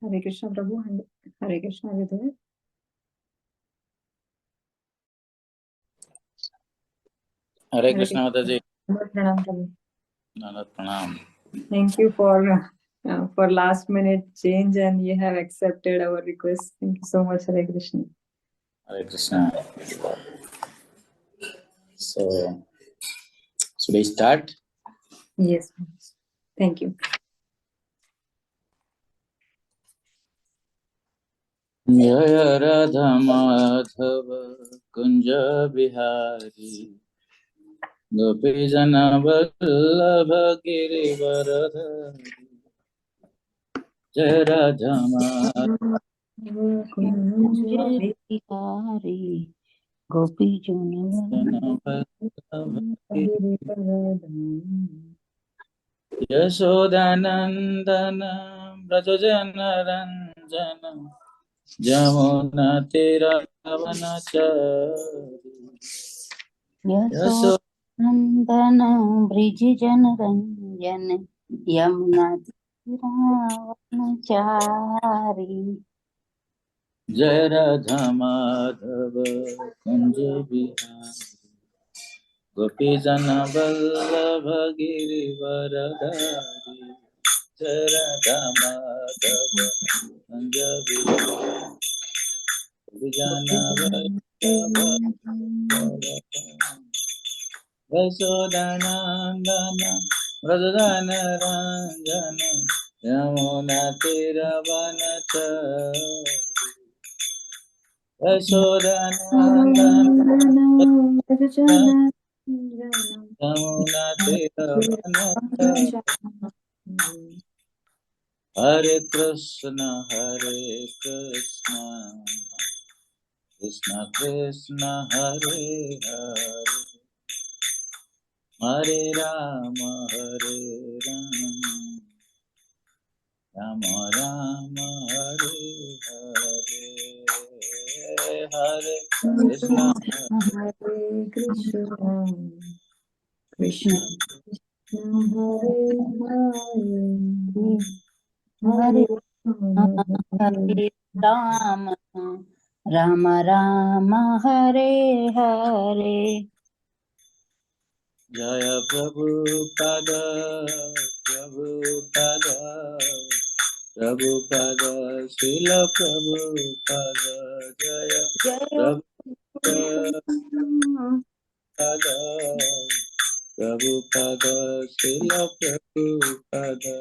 Hare Krishna, Prabhu, and Hare Krishna, are you there? Hare Krishna Mataji. Pranam, Prabhu. Nanad Pranam. Thank you for last minute change, and you have accepted our request. Thank you so much, Hare Krishna. Hare Krishna. So, should we start? Yes, thank you. Jaya Radha Madhava Kunja Bihari Gopijana Vallabha Girivaradhari Jaya Radha Madhava Kunja Bihari Gopijana Yashodanandana Brajajana Ranjana Jamuna Tiravanachari Yasodandana Brijijana Ranjana Yamuna Tiravanachari Jaya Radha Madhava Kunja Bihari Gopijana Vallabha Girivaradhari Jaya Radha Madhava Kunja Bihari Gopijana Vallabha Yashodanandana Vrajadana Ranjana Yamuna Tiravanachari Yashodanandana Yamuna Tiravanachari Hare Krishna Krishna Krishna Hare Hare Hare Rama Rama Rama Hare Hare Hare Krishna Hare Krishna, Krishna Krishna, Hare Hare, Rama Rama Rama Hare Hare Jaya Prabhupada Prabhupada Prabhupada Srila Prabhupada Jaya Prabhupada Prabhupada Srila Prabhupada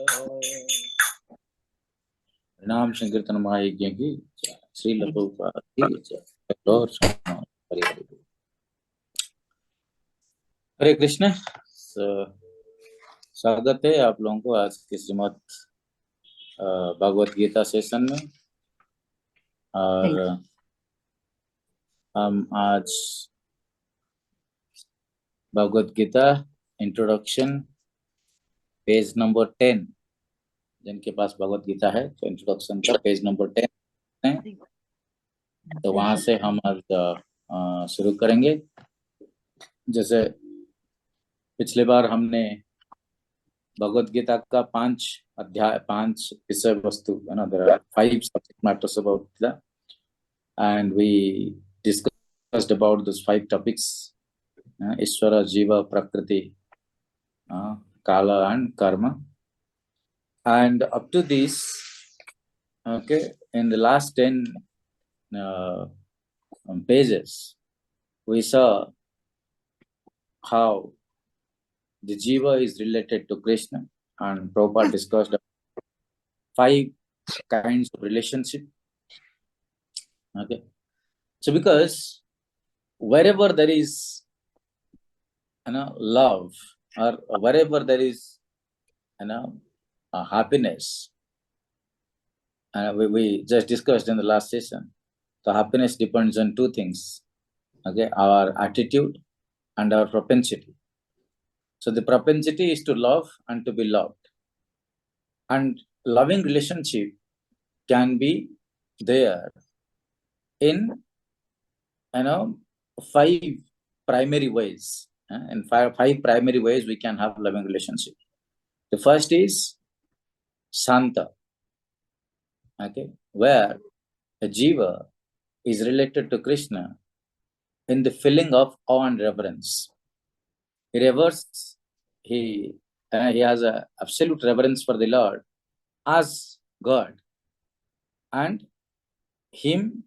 नाम संकीर्तन महायज्ञ की श्रील प्रभुपाद की जय। हरे कृष्ण। स्वागत है आप लोगों को आज के श्रीमद् भगवत गीता सेशन में। और हम आज Bhagavad Gita introduction page number 10, जिनके पास भगवत गीता है तो इंट्रोडक्शन का पेज नंबर 10 है, तो वहां से हम आज शुरू करेंगे। जैसे पिछले बार हमने भगवत गीता का 5 अध्याय 5 विषय वस्तु है ना, there are 5 subject matters about Gita and we discussed about this 5 topics, ईश्वर, जीव, प्रकृति, kala and karma. And up to this, okay, in the last 10 pages, we saw how the jiva is related to Krishna, and Prabhupada discussed 5 kinds of relationship. Okay, so because wherever there is love, or wherever there is happiness, we just discussed in the last session, the happiness depends on 2 things, okay, our attitude and our propensity. So the propensity is to love and to be loved, and loving relationship can be there in 5 primary ways. In 5 primary ways we can have loving relationship. The first is Santa. Okay, where a jiva is related to Krishna in the feeling of awe and reverence. He reverses, he has a absolute reverence for the Lord as God, and him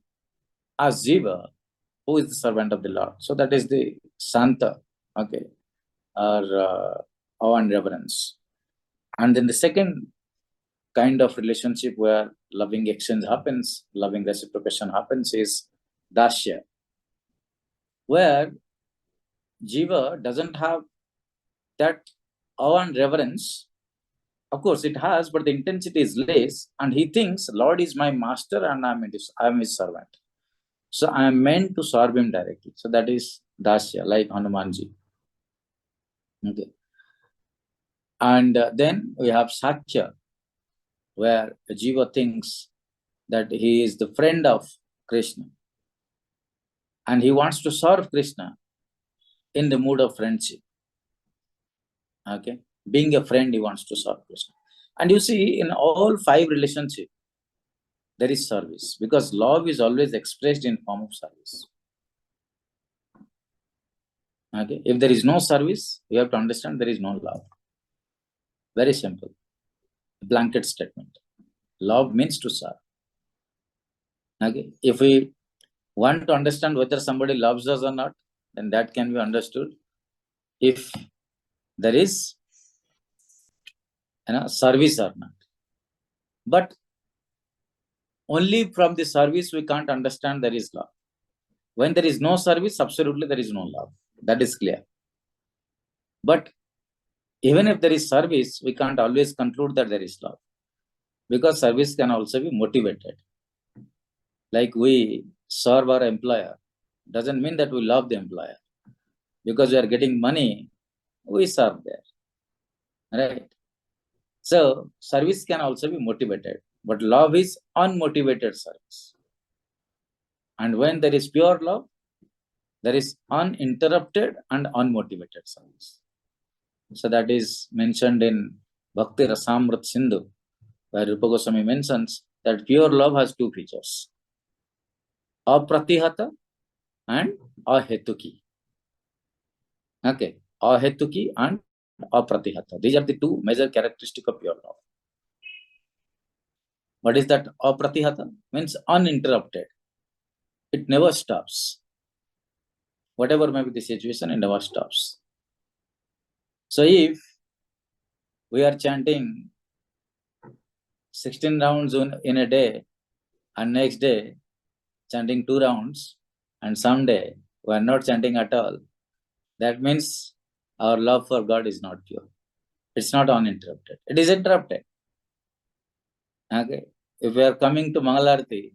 as jiva, who is the servant of the Lord. So that is the Santa, okay, or awe and reverence. And then the second kind of relationship where loving exchange happens, loving reciprocation happens, is Dasya, where jiva doesn't have that awe and reverence. Of course, it has, but the intensity is less, and he thinks Lord is my master and I'm his servant. So I am meant to serve him directly. So that is Dasya, like Hanumanji. Okay. And then we have Satya, where jiva thinks that he is the friend of Krishna, and he wants to serve Krishna in the mood of friendship. Okay, being a friend, he wants to serve Krishna. And you see, in all 5 relationships, there is service, because love is always expressed in form of service. Okay, if there is no service, you have to understand there is no love. Very simple, blanket statement. Love means to serve. Okay, if we want to understand whether somebody loves us or not, then that can be understood if there is service or not. But only from the service we can't understand there is love. When there is no service, absolutely there is no love. That is clear. But even if there is service, we can't always conclude that there is love, because service can also be motivated. Like we serve our employer, doesn't mean that we love the employer. Because we are getting money, we serve there. Right? So service can also be motivated, but love is unmotivated service. And when there is pure love, there is uninterrupted and unmotivated service. So that is mentioned in Bhakti Rasamrit Sindhu, where Rupa Goswami mentions that pure love has 2 features: apratihata and ahetuki. Okay, ahetuki and apratihata. These are the 2 major characteristics of pure love. What is that? Apratihata means uninterrupted. It never stops. Whatever may be the situation, it never stops. So if we are chanting 16 rounds in a day, and next day chanting 2 rounds, and someday we are not chanting at all, that means our love for God is not pure. It's not uninterrupted. It is interrupted. Okay. If we are coming to Mangalarti,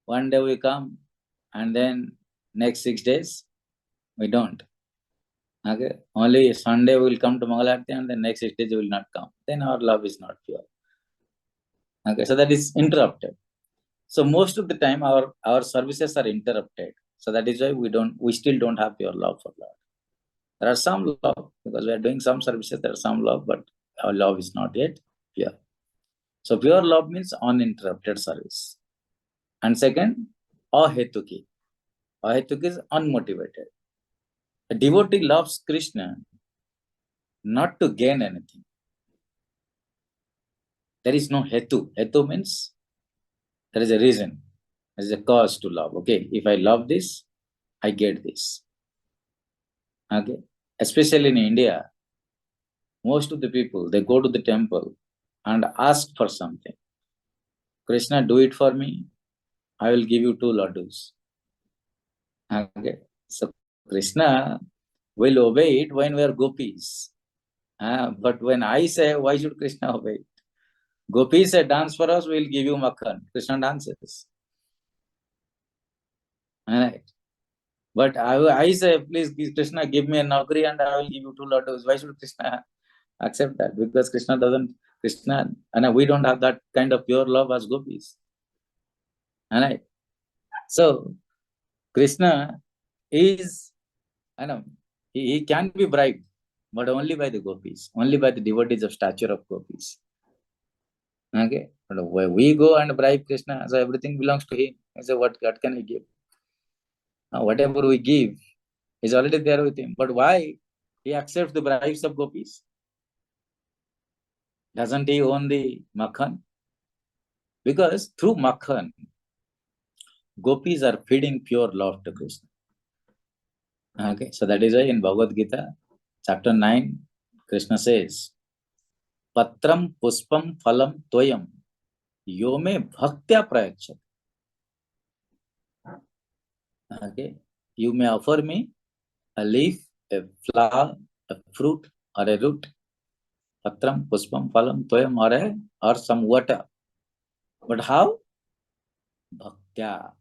one day we come, and then next 6 days we don't. Okay. Only Sunday we will come to Mangalarti, and then next 6 days we will not come. Then our love is not pure. Okay. So that is interrupted. So most of the time our services are interrupted. So that is why we still don't have pure love for God. There are some love, because we are doing some services, there are some love, but our love is not yet pure. So pure love means uninterrupted service. And second, ahetuki. Ahetuki is unmotivated. A devotee loves Krishna not to gain anything. There is no hetu. Hetu means there is a reason, there is a cause to love. Okay, if I love this, I get this. Okay, especially in India, most of the people, they go to the temple and ask for something. Krishna, do it for me. I will give you 2 laddus. Okay, so Krishna will obey it when we are gopis. But when I say, why should Krishna obey it? Gopis say, dance for us, we will give you makhan. Krishna dances. Alright. But I say, please, Krishna, give me a naukri and I will give you 2 laddus. Why should Krishna accept that? Because we don't have that kind of pure love as gopis. Alright. So Krishna is, he can be bribed, but only by the gopis, only by the devotees of stature of gopis. Okay. But where we go and bribe Krishna, so everything belongs to him. I say, what can I give? Whatever we give is already there with him. But why he accepts the bribes of gopis? Doesn't he own the makhan? Because through makhan, gopis are feeding pure love to Krishna. Okay, so that is why in Bhagavad Gita, chapter 9, Krishna says, Patram puspam phalam toyam yome bhaktya prayachat. Okay, you may offer me a leaf, a flower, a fruit, or a root. Patram puspam phalam toyam, or some water. But how? Bhaktya.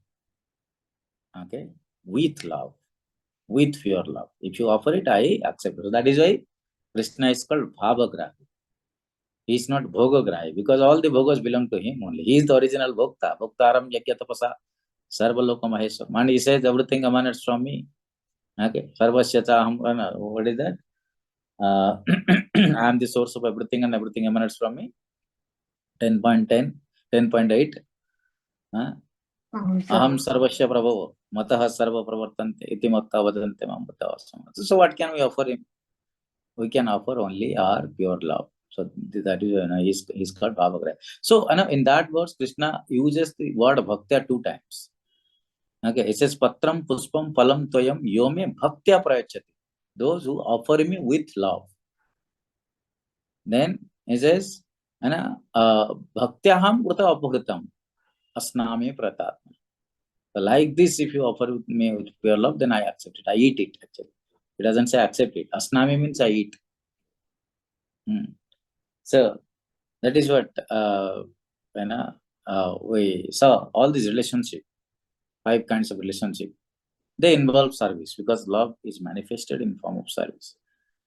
Okay, with love, with pure love. If you offer it, I accept it. So that is why Krishna is called Bhavagrahi. He is not Bhogagrahi, because all the bhogas belong to him only. He is the original Bhokta. Bhoktaram Yakya Tapasa Sarvaloka Maheshwar. And he says everything emanates from me. Okay. Sarvasya Chaham. What is that? I am the source of everything and everything emanates from me. 10.10, 10.8. Aham Sarvasya Prabhu. Mataha Sarva Pravartante. Iti Matta Vadante Mambatavasam. So what can we offer him? We can offer only our pure love. So that is, he's called Bhavagrahi. So in that verse, Krishna uses the word bhaktya 2 times. Okay, it says Patram Puspam Phalam Toyam Yome Bhaktya Prayachati. Those who offer me with love. Then it says Bhaktyaham Vrta Apahritam Asnami Pratatma. So like this, if you offer me with pure love, then I accept it. I eat it actually. It doesn't say accept it. Asnami means I eat. So that is what we saw. All these relationships, 5 kinds of relationship, they involve service, because love is manifested in form of service.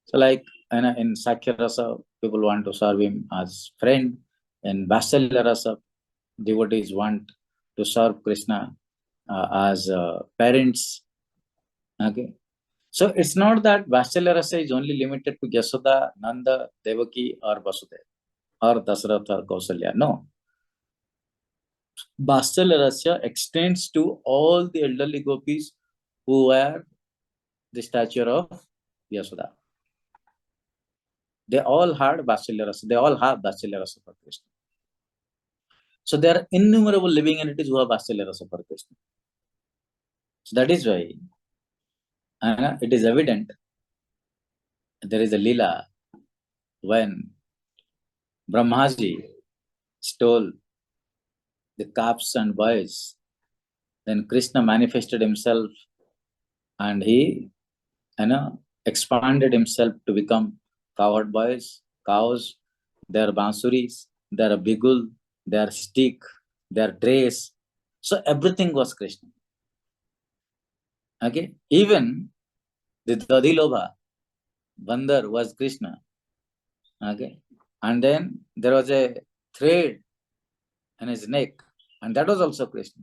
So like in Sakya Rasa, people want to serve him as friend. In Vatsalya Rasa, devotees want to serve Krishna as parents. Okay. So it's not that Vatsalya Rasa is only limited to Yasoda, Nanda, Devaki or Vasudeva or Dasratha or Kausalya. No. Vatsalya Rasa extends to all the elderly gopis who were the stature of Yasoda. They all had Vatsalya Rasa. They all have Vatsalya Rasa for Krishna. So there are innumerable living entities who have Vatsalya Rasa for Krishna. So that is why it is evident there is a Lila when Brahmaji stole the calves and boys. Then Krishna manifested himself and he expanded himself to become cowherd boys, cows, their bansuris, their bigul, their stick, their dress. So everything was Krishna. Okay, even the Dadilobha Bandar was Krishna. Okay, and then there was a thread in his neck, and that was also Krishna.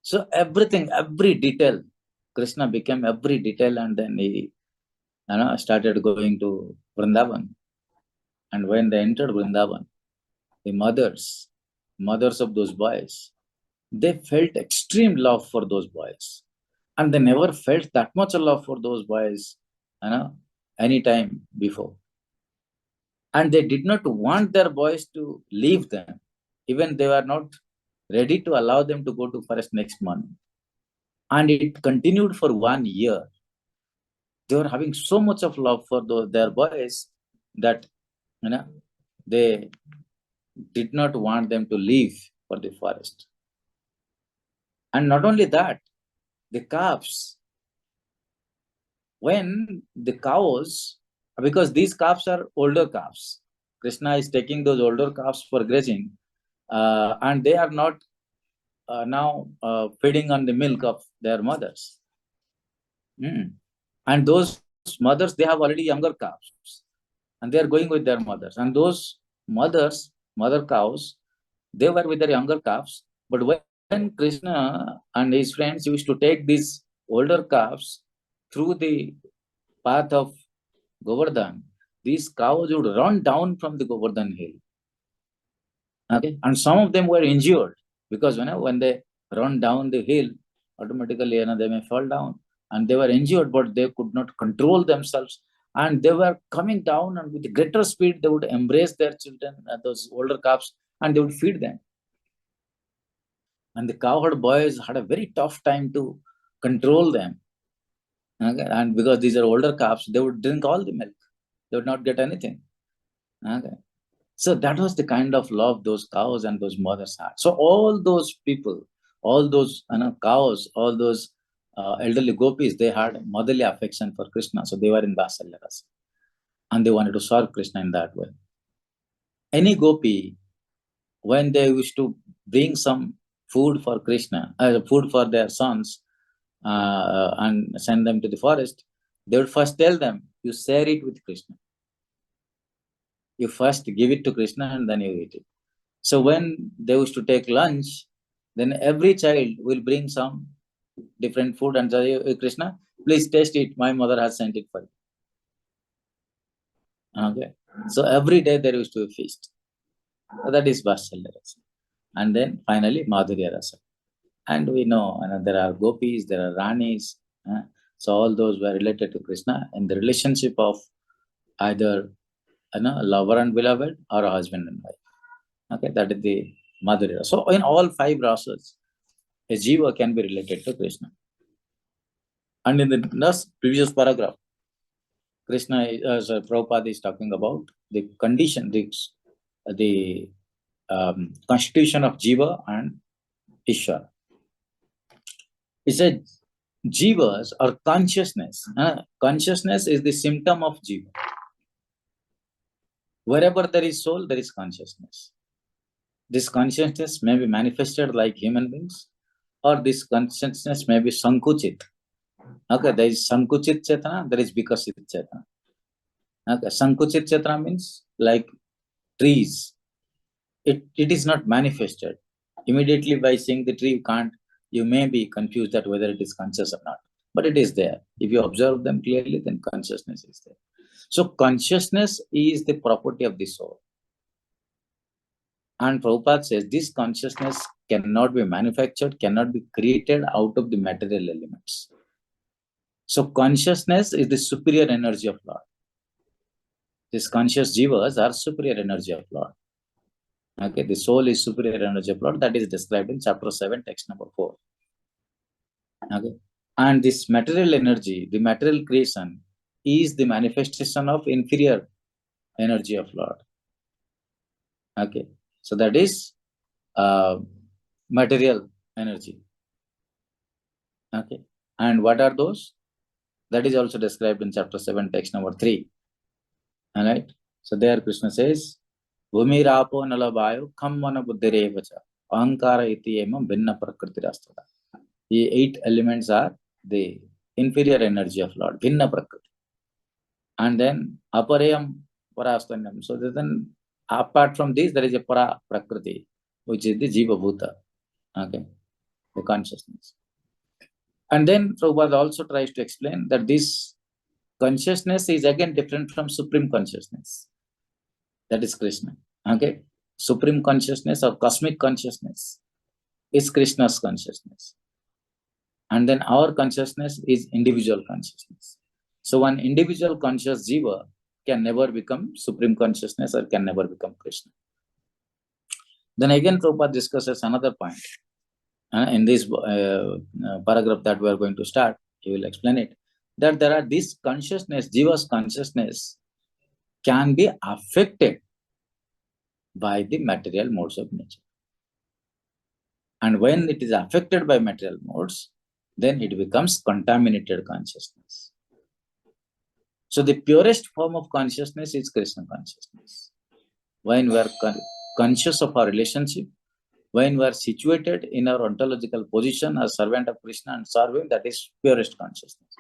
So everything, every detail, Krishna became every detail, and then he started going to Vrindavan. And when they entered Vrindavan, the mothers of those boys, they felt extreme love for those boys. And they never felt that much love for those boys, any time before. And they did not want their boys to leave them. Even they were not ready to allow them to go to forest next month. And it continued for 1 year. They were having so much of love for their boys that they did not want them to leave for the forest. And not only that, the calves, when the cows, because these calves are older calves, Krishna is taking those older calves for grazing, and they are not now feeding on the milk of their mothers. And those mothers, they have already younger calves, and they are going with their mothers. And those mother cows, they were with their younger calves. But when Krishna and his friends used to take these older calves through the path of Govardhan, these cows would run down from the Govardhan hill. Okay, and some of them were injured because when they run down the hill, automatically they may fall down, and they were injured, but they could not control themselves, and they were coming down, and with greater speed they would embrace their children, those older calves, and they would feed them. And the cowherd boys had a very tough time to control them. Okay? And because these are older calves, they would drink all the milk. They would not get anything. Okay? So that was the kind of love those cows and those mothers had. So all those people, all those cows, all those elderly gopis, they had motherly affection for Krishna. So they were in Vatsalya Rasa. And they wanted to serve Krishna in that way. Any gopi, when they wish to bring some food for Krishna, food for their sons, and send them to the forest, they would first tell them, you share it with Krishna. You first give it to Krishna and then you eat it. So when they used to take lunch, then every child will bring some different food and say, "Hey, Krishna, please taste it. My mother has sent it for you." Okay. So every day there used to be a feast. So that is Vatsalya Rasa. And then finally Madhurya Rasa. And we know there are gopis, there are ranis. So all those were related to Krishna in the relationship of either lover and beloved or a husband and wife. Okay, that is the Madhurya Rasa. So in all 5 rasas, a jiva can be related to Krishna. And in the previous paragraph, Krishna, Prabhupada is talking about the condition, the constitution of jiva and Ishvara. He said, jivas or consciousness. Consciousness is the symptom of jiva. Wherever there is soul, there is consciousness. This consciousness may be manifested like human beings, or this consciousness may be sankuchit. Okay, there is sankuchit chetana, there is vikasit chetana. Okay, sankuchit chetana means like trees. It is not manifested. Immediately by seeing the tree, you may be confused that whether it is conscious or not. But it is there. If you observe them clearly, then consciousness is there. So consciousness is the property of the soul. And Prabhupada says this consciousness cannot be manufactured, cannot be created out of the material elements. So consciousness is the superior energy of Lord. These conscious jivas are superior energy of Lord. Okay, the soul is superior energy of Lord. That is described in chapter 7, text number 4. Okay, and this material energy, the material creation, is the manifestation of inferior energy of Lord. Okay, so that is material energy. Okay, and what are those? That is also described in chapter 7, text number 3. All right, so there Krishna says, Bhumi rapo nalabhayo khammana buddhirevacha ahankara iti emam binna prakritirastada. The 8 elements are the inferior energy of Lord, binna prakriti. And then aparayam parastanyam. So then apart from this, there is a para prakriti, which is the jiva bhuta. Okay, the consciousness. And then Prabhupada also tries to explain that this consciousness is again different from supreme consciousness. That is Krishna. Okay, supreme consciousness or cosmic consciousness is Krishna's consciousness. And then our consciousness is individual consciousness. So one individual conscious jiva can never become supreme consciousness or can never become Krishna. Then again Prabhupada discusses another point. In this paragraph that we are going to start, he will explain it, that there are this consciousness, jiva's consciousness can be affected by the material modes of nature. And when it is affected by material modes, then it becomes contaminated consciousness. So the purest form of consciousness is Krishna consciousness. When we are conscious of our relationship, when we are situated in our ontological position as servant of Krishna and serving, that is purest consciousness.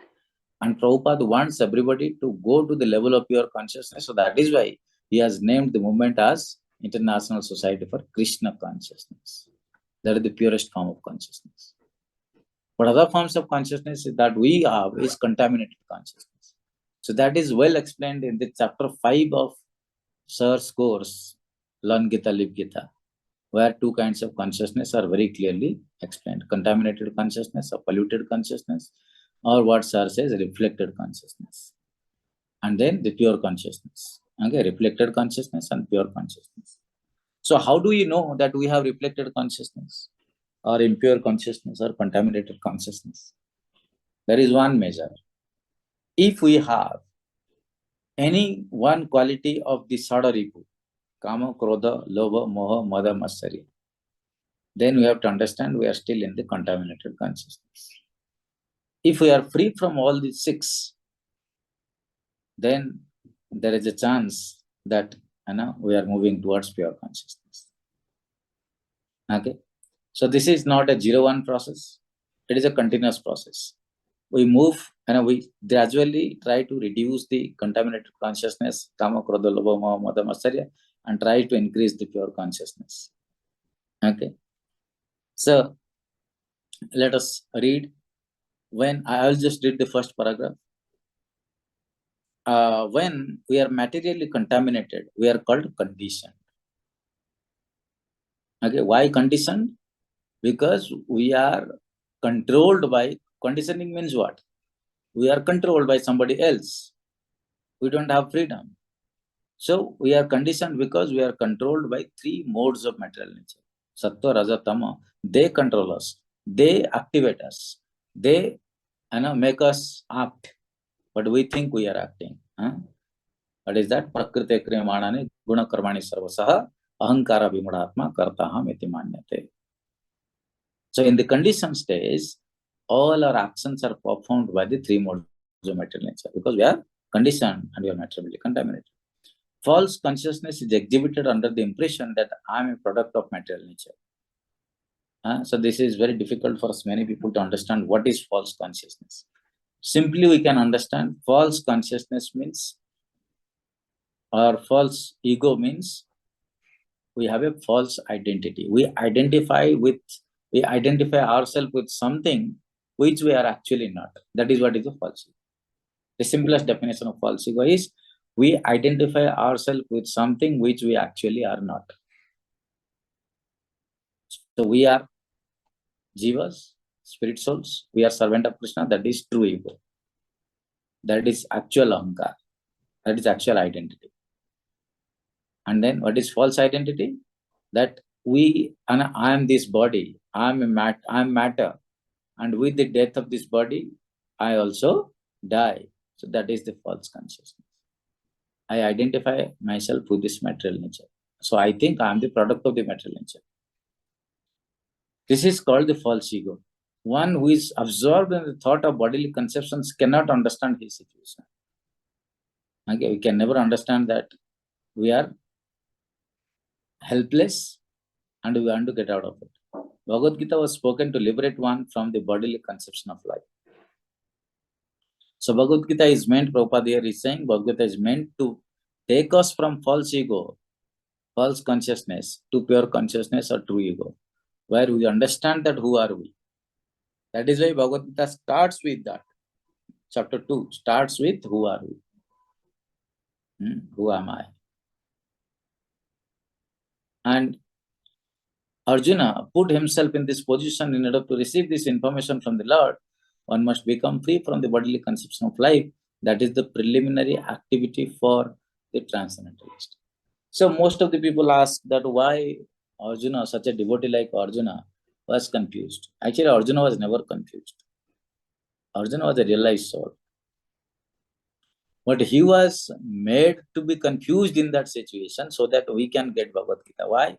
And Prabhupada wants everybody to go to the level of pure consciousness. So that is why he has named the movement as International Society for Krishna Consciousness. That is the purest form of consciousness. But other forms of consciousness that we have is contaminated consciousness. So that is well explained in the chapter 5 of Sir's course, Learn Gita, Live Gita. where two kinds of consciousness are very clearly explained: contaminated consciousness or polluted consciousness, or what Sir says, reflected consciousness. And then the pure consciousness. Okay, reflected consciousness and pure consciousness. So how do we know that we have reflected consciousness or impure consciousness or contaminated consciousness? There is one measure. If we have any one quality of the Sadaripu, Kama, Krodha, Lobha, Moha, Mada, Matsarya, then we have to understand we are still in the contaminated consciousness. If we are free from all these six, then there is a chance that we are moving towards pure consciousness. Okay, so this is not a 0-1 process. It is a continuous process. We move and we gradually try to reduce the contaminated consciousness, Kama, Krodha, Lobha, Moha, Mada, Matsarya, and try to increase the pure consciousness. Okay, so let us read. When I'll just read the first paragraph. When we are materially contaminated, we are called conditioned. Okay, why conditioned? Because we are controlled by, conditioning means what? We are controlled by somebody else. We don't have freedom. So we are conditioned because we are controlled by three modes of material nature. Sattva, Raja, Tama. They control us. They activate us. They make us act. But we think we are acting. What is that? Prakriti kriyamanani guna karmani sarvasaha ahankara vimudatma kartaham iti manyate. So in the conditioned stage, all our actions are performed by the three modes of material nature because we are conditioned and we are materially contaminated. False consciousness is exhibited under the impression that I am a product of material nature. So this is very difficult for many people to understand what is false consciousness. Simply we can understand false consciousness means, or false ego means, we have a false identity. We identify ourselves with something which we are actually not. That is what is a false ego. The simplest definition of false ego is we identify ourselves with something which we actually are not. So we are jivas, spirit souls. We are servant of Krishna. That is true ego. That is actual ahankar. That is actual identity. And then what is false identity? That I am this body, I am matter, and with the death of this body, I also die. So that is the false consciousness. I identify myself with this material nature. So I think I am the product of the material nature. This is called the false ego. One who is absorbed in the thought of bodily conceptions cannot understand his situation. Okay, we can never understand that we are helpless and we want to get out of it. Bhagavad Gita was spoken to liberate one from the bodily conception of life. So Bhagavad Gita is meant, Prabhupada here is saying, Bhagavad Gita is meant to take us from false ego, false consciousness, to pure consciousness or true ego, where we understand that who are we. That is why Bhagavad Gita starts with that. Chapter 2 starts with who are we? Who am I? And Arjuna put himself in this position in order to receive this information from the Lord. One must become free from the bodily conception of life. That is the preliminary activity for the transcendentalist. So most of the people ask that why Arjuna, such a devotee like Arjuna, was confused. Actually, Arjuna was never confused. Arjuna was a realized soul. But he was made to be confused in that situation so that we can get Bhagavad Gita. Why?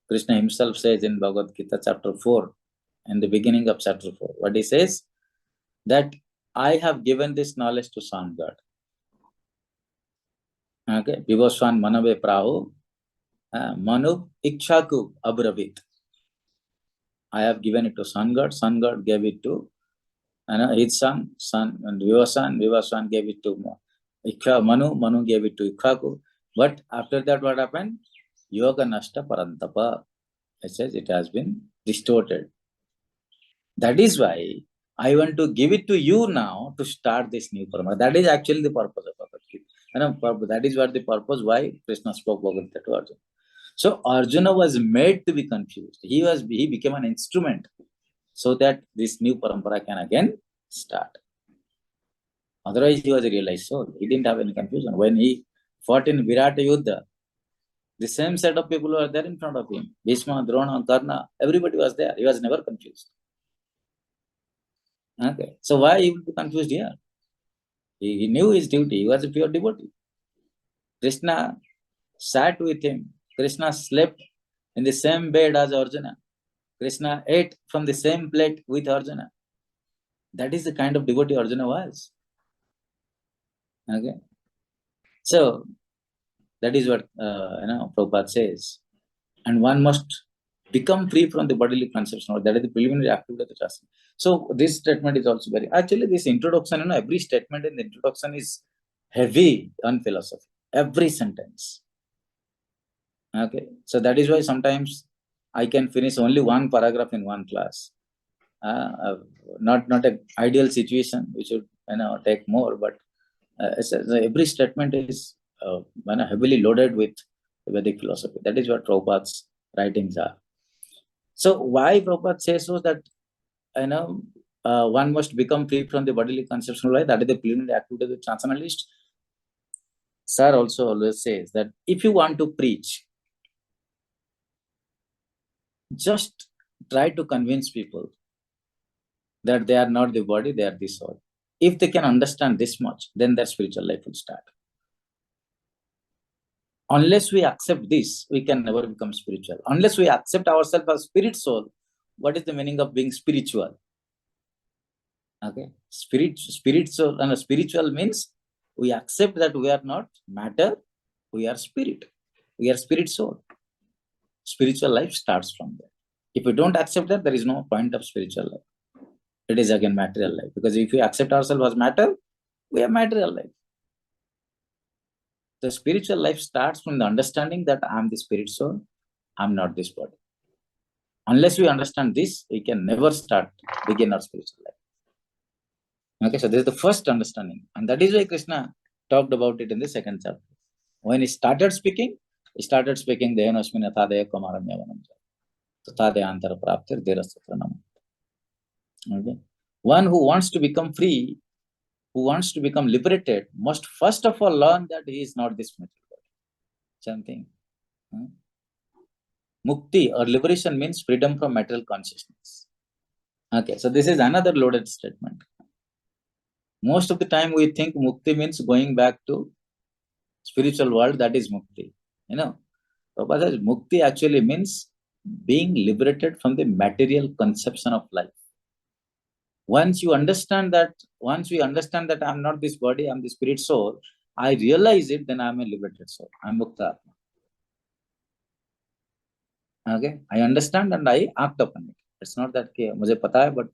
Krishna himself says in Bhagavad Gita chapter 4, in the beginning of chapter 4, what he says? That I have given this knowledge to Sun God. Okay, Vivaswan Manave Prahu, Manu Ikshaku Abravit. I have given it to Sun God gave it to his son, and Vivaswan gave it to Manu gave it to Ikshaku. But after that, what happened? Yoga Nashta Parantapa. It says it has been distorted. That is why I want to give it to you now to start this new karma. That is actually the purpose of Bhagavad Gita. That is what the purpose why Krishna spoke Bhagavad Gita to Arjuna. So Arjuna was made to be confused. He became an instrument so that this new parampara can again start. Otherwise, he was a realized soul. He didn't have any confusion. When he fought in Virata Yuddha, the same set of people were there in front of him. Bhishma, Drona, Karna, everybody was there. He was never confused. Okay. So why he would be confused here? He knew his duty. He was a pure devotee. Krishna sat with him. Krishna slept in the same bed as Arjuna. Krishna ate from the same plate with Arjuna. That is the kind of devotee Arjuna was. Okay. So that is what Prabhupada says. And one must become free from the bodily conception. That is the preliminary activity of the Shastra. So this statement is also very, actually this introduction, every statement in the introduction is heavy on philosophy. Every sentence. Okay. So that is why sometimes I can finish only one paragraph in one class. Not an ideal situation. We should take more, but every statement is heavily loaded with Vedic philosophy. That is what Prabhupada's writings are. So why Prabhupada says so that one must become free from the bodily conception of life. That is the preliminary activity of the transcendentalist. Sir also always says that if you want to preach, just try to convince people that they are not the body, they are the soul. If they can understand this much, then their spiritual life will start. Unless we accept this, we can never become spiritual. Unless we accept ourselves as spirit soul, what is the meaning of being spiritual? Okay, spirit soul, and spiritual means we accept that we are not matter, we are spirit. We are spirit soul. Spiritual life starts from there. If we don't accept that, there is no point of spiritual life. It is again material life. Because if we accept ourselves as matter, we have material life. The spiritual life starts from the understanding that I am the spirit soul, I am not this body. Unless we understand this, we can never begin our spiritual life. Okay, so this is the first understanding. And that is why Krishna talked about it in the second chapter. When he started speaking, Dehanasmin Athadaya Kamaranyavanam. Tatadayantara Praptir Derasatranam. Okay. One who wants to become free, who wants to become liberated, must first of all learn that he is not this material body. Same thing. Mukti or liberation means freedom from material consciousness. Okay, so this is another loaded statement. Most of the time we think mukti means going back to spiritual world, that is mukti. Prabhupada says mukti actually means being liberated from the material conception of life. Once we understand that I'm not this body, I'm the spirit soul, I realize it, then I'm a liberated soul. I'm Mukta Atma. Okay? I understand and I act upon it. It's not that mujhe pata hai, but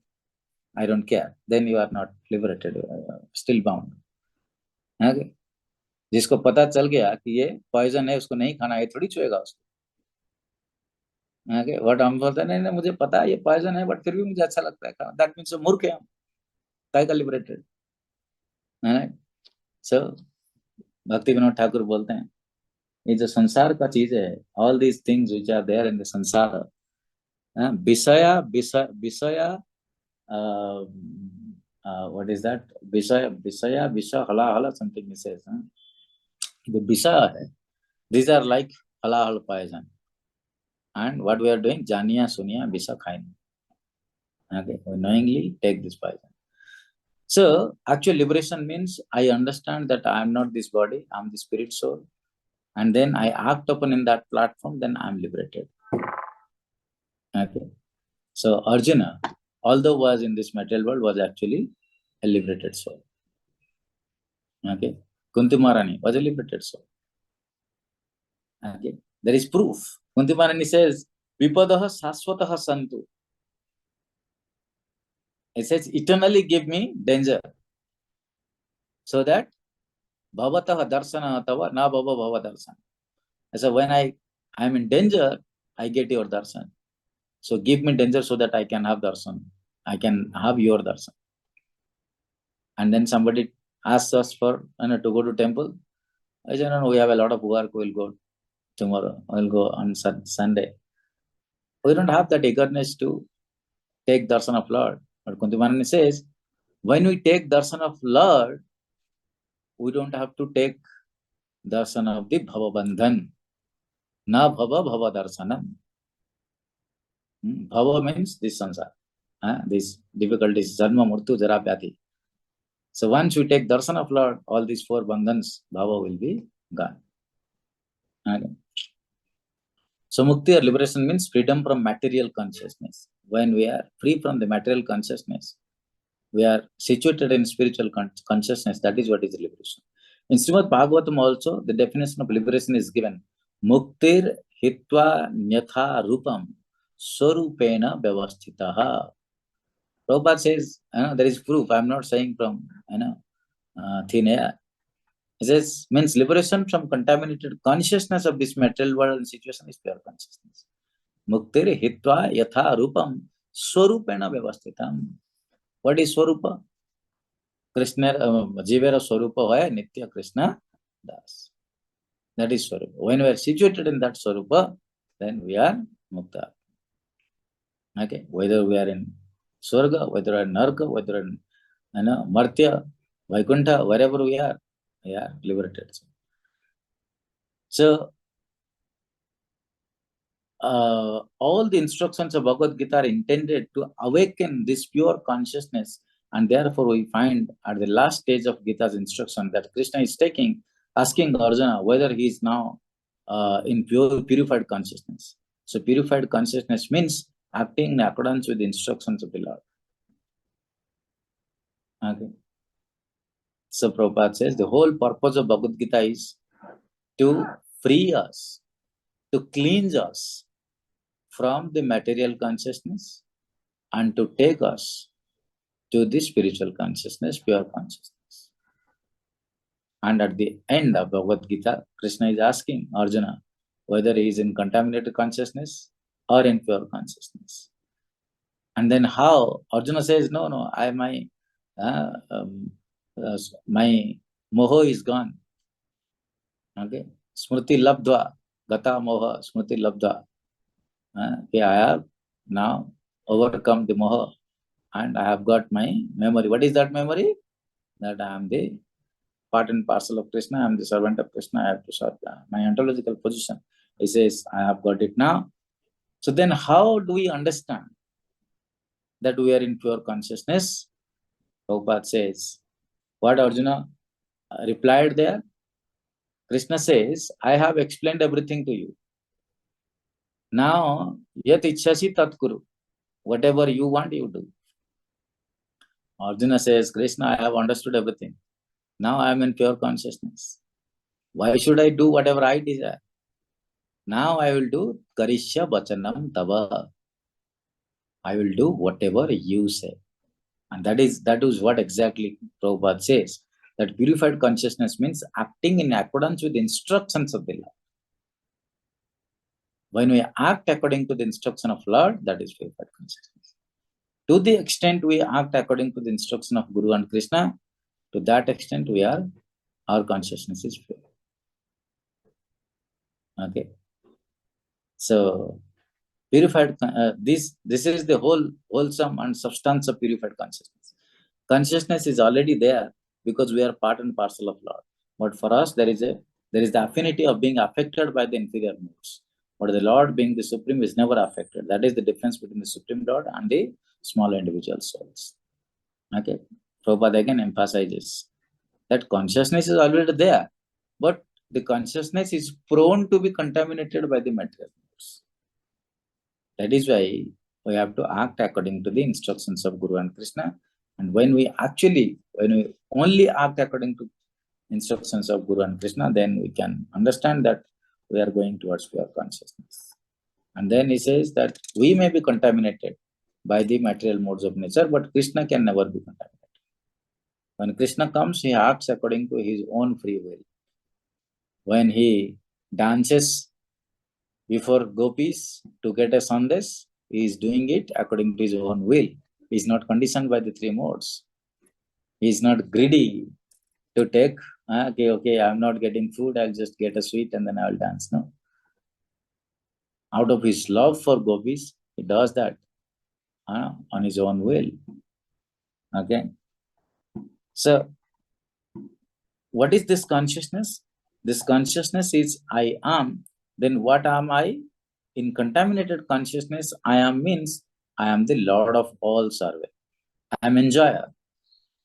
I don't care. Then you are not liberated, still bound. Okay? जिसको पता चल गया कि ये poison है, उसको नहीं खाना, ये थोड़ी छुएगा उसको. Okay? What हम बोलते हैं, नहीं मुझे पता है ये पॉइजन है, बट फिर भी मुझे अच्छा लगता है खाना. That means मूर्ख है हम. काय का liberated? So भक्ति विनोद ठाकुर बोलते हैं ये जो संसार का चीज है, all these things which are there in the संसार, विषया what is that? विषय hala something he says. The विषय है, these are like hala poison. And what we are doing, janiya suniya विषय खाएंगे. Okay, we knowingly take this poison. So actual liberation means I understand that I am not this body, I am the spirit soul. And then I act upon in that platform, then I am liberated. Okay. So Arjuna, although was in this material world, was actually a liberated soul. Okay. Kunti Maharani was a liberated soul. Okay. There is proof. Kunti Maharani says, Vipadaha Saswataha Santu. It says, eternally give me danger. So that Bhavataha Darsana Atava Na Bhava Bhava Darsana. So when I am in danger, I get your darshan. So give me danger so that I can have darshan. I can have your darshan. And then somebody asks us for to go to temple. I say, no, we have a lot of work, we'll go. tomorrow, I'll go on Sunday. We don't have that eagerness to take darshan of Lord. But Kunti says, when we take darshan of Lord, we don't have to take darshan of the bhava bandhan. Na bhava bhava darshanam. Bhava means this sansar. These difficulties, janma, murtu, jara, vyadhi. So once we take darshan of Lord, all these four bandhans, bhava will be gone. Okay. So mukti or liberation means freedom from material consciousness. When we are free from the material consciousness, we are situated in spiritual consciousness. That is what is liberation. In Srimad Bhagavatam also, the definition of liberation is given. Muktir hitva nyatha rupam swarupena vyavasthitaha. Prabhupada says, there is proof. I am not saying from thin air. It says, means liberation from contaminated consciousness of this material world and situation is pure consciousness. Muktir hitva yatha rupam swarupena vyavasthitam. What is swarupa? Krishna, Jivera Swarupa Vaya Nitya Krishna Das. That is Swarupa. When we are situated in that Swarupa, then we are Mukta. Okay, whether we are in Swarga, whether we are in Narka, whether in Martya, Vaikuntha, wherever we are liberated. So, all the instructions of Bhagavad Gita are intended to awaken this pure consciousness. And therefore, we find at the last stage of Gita's instruction that Krishna is asking Arjuna whether he is now in purified consciousness. So, purified consciousness means acting in accordance with the instructions of the Lord. Okay. So, Prabhupada says the whole purpose of Bhagavad Gita is to free us, to cleanse us from the material consciousness and to take us to the spiritual consciousness, pure consciousness. And at the end of Bhagavad Gita, Krishna is asking Arjuna whether he is in contaminated consciousness or in pure consciousness. And then how? Arjuna says, no, my moho is gone. Okay. Smriti labdva, gata moha, smriti labdva. I have now overcome the moha and I have got my memory. What is that memory? That I am the part and parcel of Krishna, I am the servant of Krishna, I have to serve my ontological position. He says, I have got it now. So then how do we understand that we are in pure consciousness? Prabhupada says, what Arjuna replied there? Krishna says, I have explained everything to you. Now, yat ichhasi tat kuru. Whatever you want, you do. Arjuna says, Krishna, I have understood everything. Now I am in pure consciousness. Why should I do whatever I desire? Now I will do karishya bachanam tava. I will do whatever you say. And that is what exactly Prabhupada says. That purified consciousness means acting in accordance with the instructions of the Lord. When we act according to the instruction of Lord, that is purified consciousness. To the extent we act according to the instruction of Guru and Krishna, to that extent our consciousness is pure. Okay. So, purified, this is the whole wholesome and substance of purified consciousness. Consciousness is already there because we are part and parcel of Lord. But for us, there is the affinity of being affected by the inferior moods. But the Lord, being the Supreme, is never affected. That is the difference between the Supreme Lord and the small individual souls. Okay. Prabhupada again emphasizes that consciousness is already there, but the consciousness is prone to be contaminated by the material moods. That is why we have to act according to the instructions of Guru and Krishna. And when we only act according to instructions of Guru and Krishna, then we can understand that we are going towards pure consciousness. And then he says that we may be contaminated by the material modes of nature, but Krishna can never be contaminated. When Krishna comes, he acts according to his own free will. When he dances before gopis to get a sandesh, he is doing it according to his own will. He is not conditioned by the three modes. He is not greedy to take, okay, I'm not getting food, I'll just get a sweet and then I'll dance. No. Out of his love for gopis, he does that on his own will. Okay. So, what is this consciousness? This consciousness is I am. Then what am I? In contaminated consciousness, I am means I am the Lord of all service. I am enjoyer.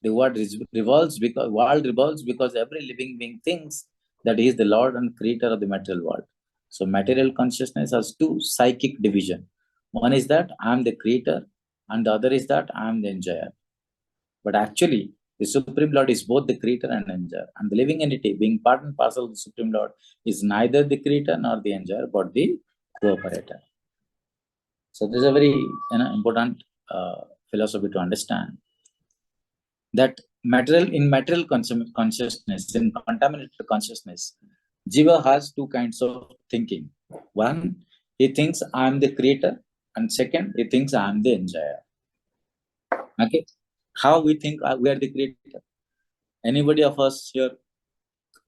The world revolves because every living being thinks that he is the Lord and creator of the material world. So material consciousness has two psychic division. One is that I am the creator, and the other is that I am the enjoyer. But actually, the Supreme Lord is both the creator and enjoyer. And the living entity, being part and parcel of the Supreme Lord, is neither the creator nor the enjoyer, but the cooperator. So this is a very important philosophy to understand. That in material consciousness, in contaminated consciousness, Jiva has two kinds of thinking. One, he thinks I am the creator, and second, he thinks I am the enjoyer. Okay, how we think we are the creator? Anybody of us here,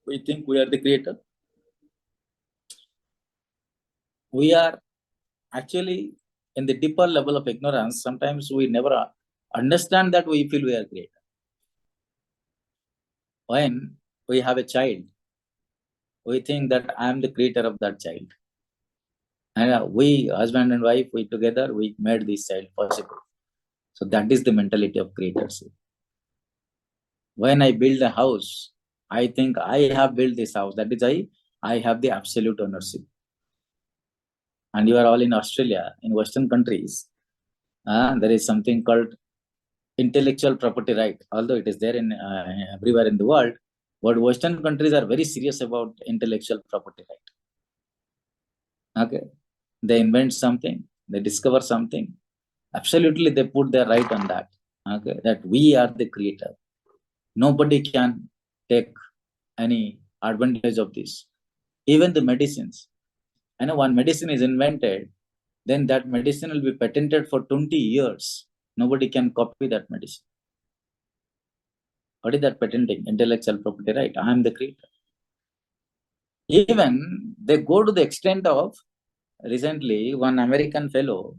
we think we are the creator? We are actually in the deeper level of ignorance. Sometimes we never understand that we feel we are creator. When we have a child, we think that I am the creator of that child. And we, husband and wife, we together, we made this child possible. So that is the mentality of creatorship. When I build a house, I think I have built this house. That is I have the absolute ownership. And you are all in Australia, in Western countries. There is something called intellectual property right, although it is there in everywhere in the world. But Western countries are very serious about intellectual property right. Okay, they invent something, they discover something. Absolutely, they put their right on that. Okay, that we are the creator. Nobody can take any advantage of this. Even the medicines. One medicine is invented, then that medicine will be patented for 20 years. Nobody can copy that medicine. What is that patenting? Intellectual property right. I am the creator. Even they go to the extent of, recently, one American fellow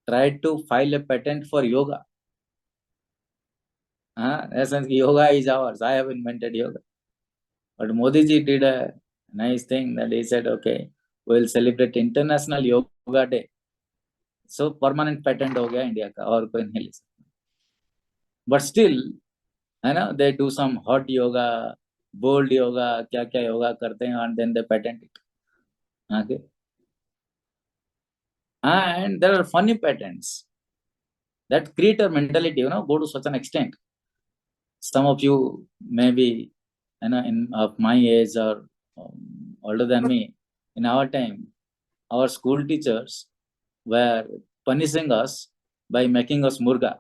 tried to file a patent for yoga. Essence, yoga is ours. I have invented yoga. But Modi ji did a nice thing that he said, okay, we'll celebrate International Yoga Day. So permanent patent ho gaya India ka, aur koi nahi le sakta. But still, they do some hot yoga, bold yoga, kya yoga karte hain, and then they patent it. Okay. And there are funny patents. That creator mentality, go to such an extent. Some of you may be, of my age or older than me. In our time, our school teachers were punishing us by making us murga.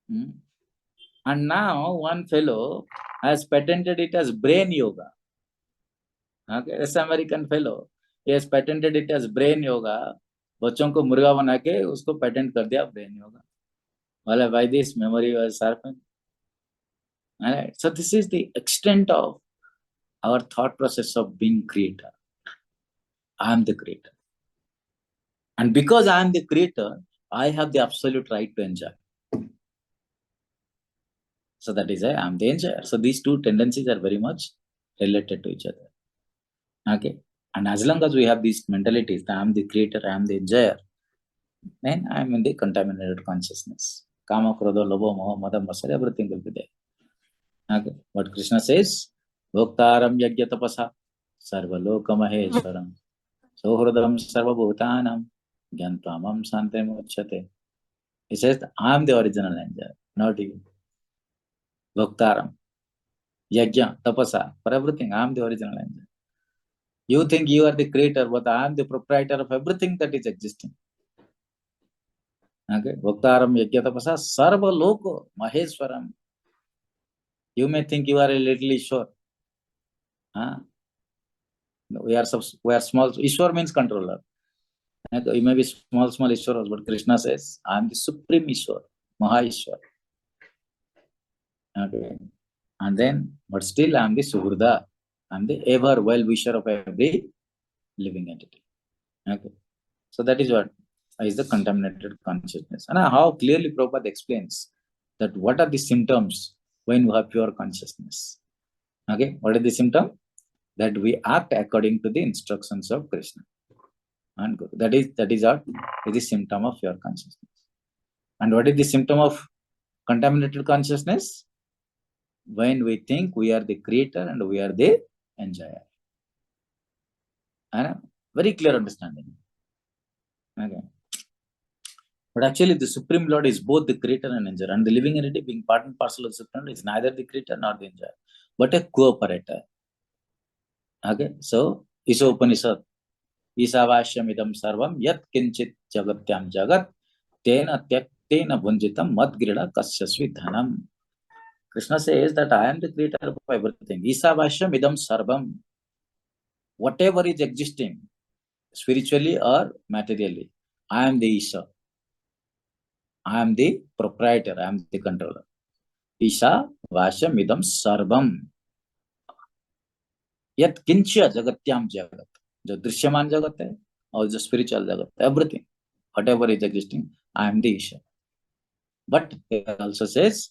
And now one fellow has patented it as brain yoga. Okay, this American fellow, he has patented it as brain yoga. बच्चों को मुर्गा बना के उसको patent कर दिया brain yoga. Well, by this memory was sharpened. Alright. So this is the extent of our thought process of being creator. I am the creator. And because I am the creator, I have the absolute right to enjoy. So that is why I am the enjoyer. So these two tendencies are very much related to each other. Okay. And as long as we have these mentalities, I am the creator, I am the enjoyer, then I am in the contaminated consciousness. Kama, Krodha, Lobha, Moha, Mada, Masara, everything will be there. Okay. But Krishna says, Bhoktaram Yajna Tapasa, Sarva Loka Maheshwaram, Sohradam Sarva Bhutanam, Gyantamam Santem Uchate. He says, I am the original enjoyer, not you. Bhoktaram, Yajna, Tapasa, for everything, I am the original enjoyer. You think you are the creator, but I am the proprietor of everything that is existing. Okay, Bhoktaram Yajna Tapasa, Sarva Loko Maheshwaram. You may think you are a little Ishwar. We are small. Ishwar means controller. You may be small Ishwaras, but Krishna says, I am the supreme Ishwar, Maha Ishwar. Okay. And then, but still I am the Suhurda. I am the ever well-wisher of every living entity. Okay. So that is what is the contaminated consciousness. And how clearly Prabhupada explains that what are the symptoms when you have pure consciousness. Okay. What is the symptom? That we act according to the instructions of Krishna and Guru. That is what is the symptom of pure consciousness. And what is the symptom of contaminated consciousness? When we think we are the creator and we are the enjoyer. And very clear understanding. Okay. But actually, the Supreme Lord is both the creator and enjoyer. And the living entity, being part and parcel of the Supreme Lord, is neither the creator nor the enjoyer, but a cooperator. Okay. So, Isa Upanishad, Isavashyam idam sarvam yat kinchit jagatyam jagat tena tyaktena bhunjitam madgrida kasyasvi dhanam. Krishna says that I am the creator of everything. Isavashyam idam sarvam. Whatever is existing, spiritually or materially, I am the Isha. I am the proprietor. I am the controller. Isha Vashyam idam sarvam. Yat kincha jagatyam jagat. जो दृश्यमान जगत है और जो spiritual जगत है, everything, whatever is existing, I am the Isha. But it also says,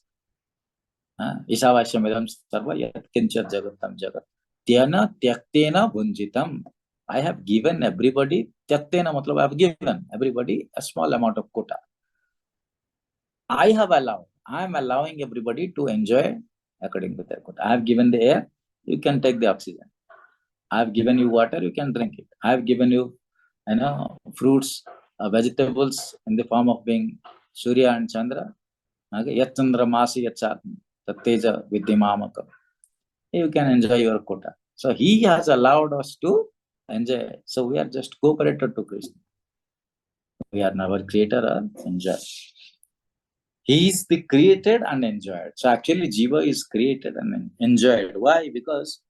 Isha Vashyam idam sarva yat kincha jagatam jagat. Tyana tyaktena bhunjitam. I have given everybody, tyaktena matlab I have given everybody a small amount of quota. I am allowing everybody to enjoy according to their quota. I have given the air, you can take the oxygen. I have given you water, you can drink it. I have given you, fruits, vegetables in the form of being Surya and Chandra. Yat Chandra Masi Yachatma, Tatteja Vidyamamaka. You can enjoy your quota. So he has allowed us to enjoy. So we are just cooperator to Krishna. We are never creator or enjoyer. He is the created and enjoyed. So actually Jiva is created and enjoyed. Why? Because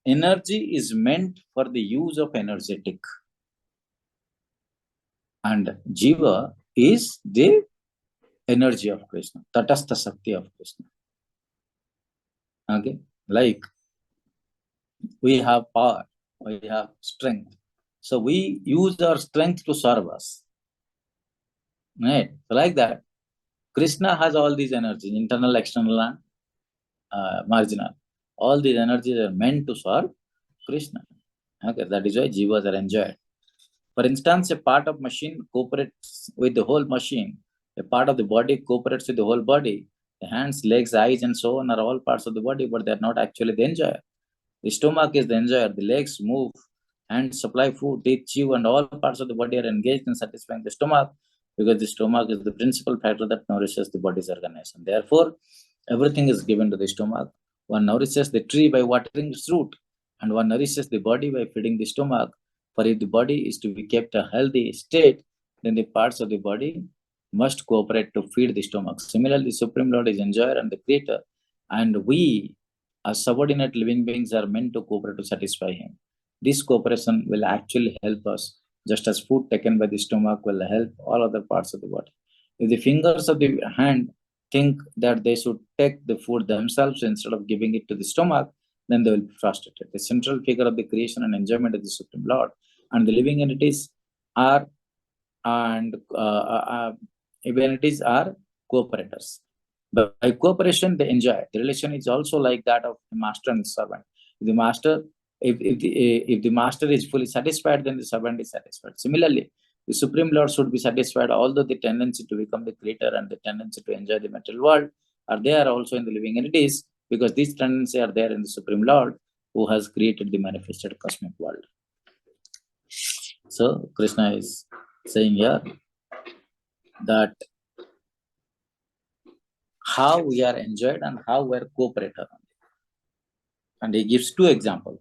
energy is meant for the use of energetic. And Jiva is the energy of Krishna, Tatastha Sakti of Krishna. Okay? Like we have power, we have strength. So we use our strength to serve us. Right? So like that, Krishna has all these energies, internal, external, and marginal. All these energies are meant to serve Krishna. Okay, that is why jivas are enjoyed. For instance, a part of machine cooperates with the whole machine. A part of the body cooperates with the whole body. The hands, legs, eyes, and so on are all parts of the body, but they are not actually the enjoyer. The stomach is the enjoyer. The legs move, hands supply food, teeth chew, and all parts of the body are engaged in satisfying the stomach, because the stomach is the principal factor that nourishes the body's organization. Therefore, everything is given to the stomach. One nourishes the tree by watering its root, and one nourishes the body by feeding the stomach. For if the body is to be kept a healthy state, then the parts of the body must cooperate to feed the stomach. Similarly, the Supreme Lord is enjoyer and the creator, and we, as subordinate living beings, are meant to cooperate to satisfy him. This cooperation will actually help us, just as food taken by the stomach will help all other parts of the body. If the fingers of the hand think that they should take the food themselves instead of giving it to the stomach, then they will be frustrated. The central figure of the creation and enjoyment is the Supreme Lord, and the living entities are cooperators. But by cooperation, they enjoy it. The relation is also like that of the master and the servant. If the master is fully satisfied, then the servant is satisfied. Similarly, the Supreme Lord should be satisfied, although the tendency to become the creator and the tendency to enjoy the material world are there also in the living entities, because these tendencies are there in the Supreme Lord, who has created the manifested cosmic world. So Krishna is saying here that how we are enjoyed and how we are cooperator. And he gives two examples.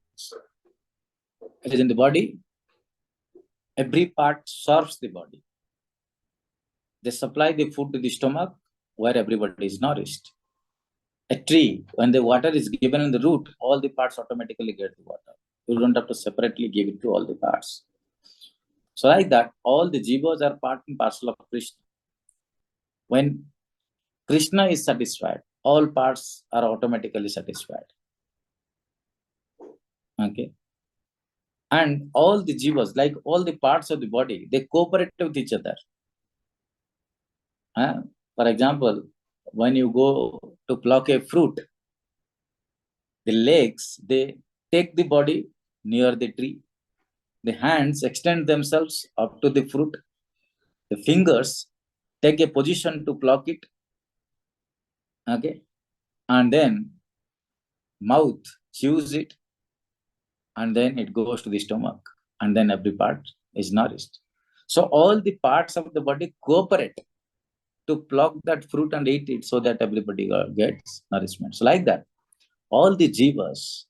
It is in the body. Every part serves the body. They supply the food to the stomach, where everybody is nourished. A tree, when the water is given in the root, all the parts automatically get the water. You don't have to separately give it to all the parts. So like that, all the jivas are part and parcel of Krishna. When Krishna is satisfied, all parts are automatically satisfied. Okay. And all the jivas, like all the parts of the body, they cooperate with each other. For example, when you go to pluck a fruit, the legs, they take the body near the tree. The hands extend themselves up to the fruit. The fingers take a position to pluck it. Okay. And then mouth chews it. And then it goes to the stomach. And then every part is nourished. So all the parts of the body cooperate to pluck that fruit and eat it so that everybody gets nourishment. So like that, all the jivas,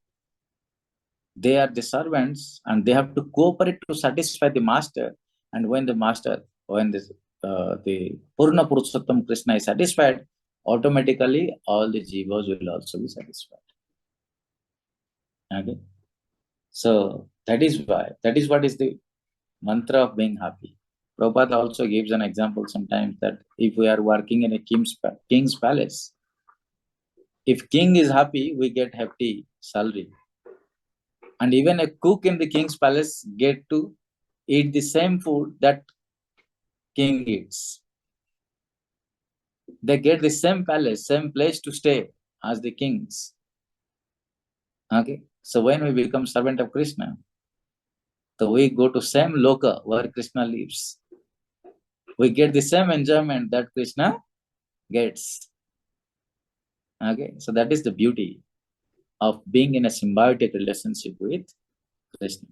they are the servants and they have to cooperate to satisfy the master. And when the Purna Purushottam Krishna is satisfied, automatically all the jivas will also be satisfied. Okay. So that is what is the mantra of being happy. Prabhupada also gives an example sometimes that if we are working in a king's palace, if king is happy, we get hefty salary. And even a cook in the king's palace get to eat the same food that king eats. They get the same palace, same place to stay as the kings. Okay. So when we become servant of Krishna, so we go to same loka where Krishna lives. We get the same enjoyment that Krishna gets. Okay. So that is the beauty of being in a symbiotic relationship with Krishna.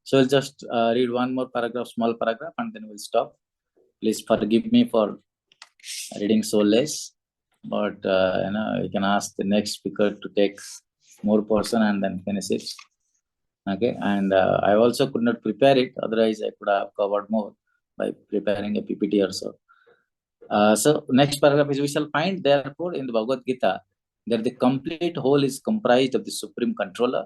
So we'll just read one more paragraph, small paragraph, and then we'll stop. Please forgive me for reading so less, but you can ask the next speaker to take more portion and then finish it. Okay, and I also could not prepare it, otherwise I could have covered more by preparing a PPT or so. So next paragraph is, we shall find therefore in the Bhagavad Gita that the complete whole is comprised of the supreme controller,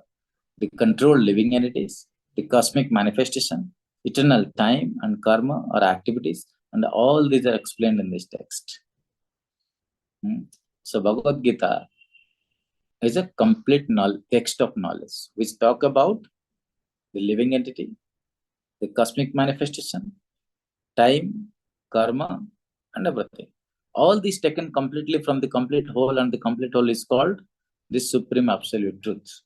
the controlled living entities, the cosmic manifestation, eternal time and karma or activities, and all these are explained in this text. So Bhagavad Gita is a complete text of knowledge which talk about the living entity, the cosmic manifestation, time, karma, and everything. All these taken completely from the complete whole, and the complete whole is called the supreme absolute truth.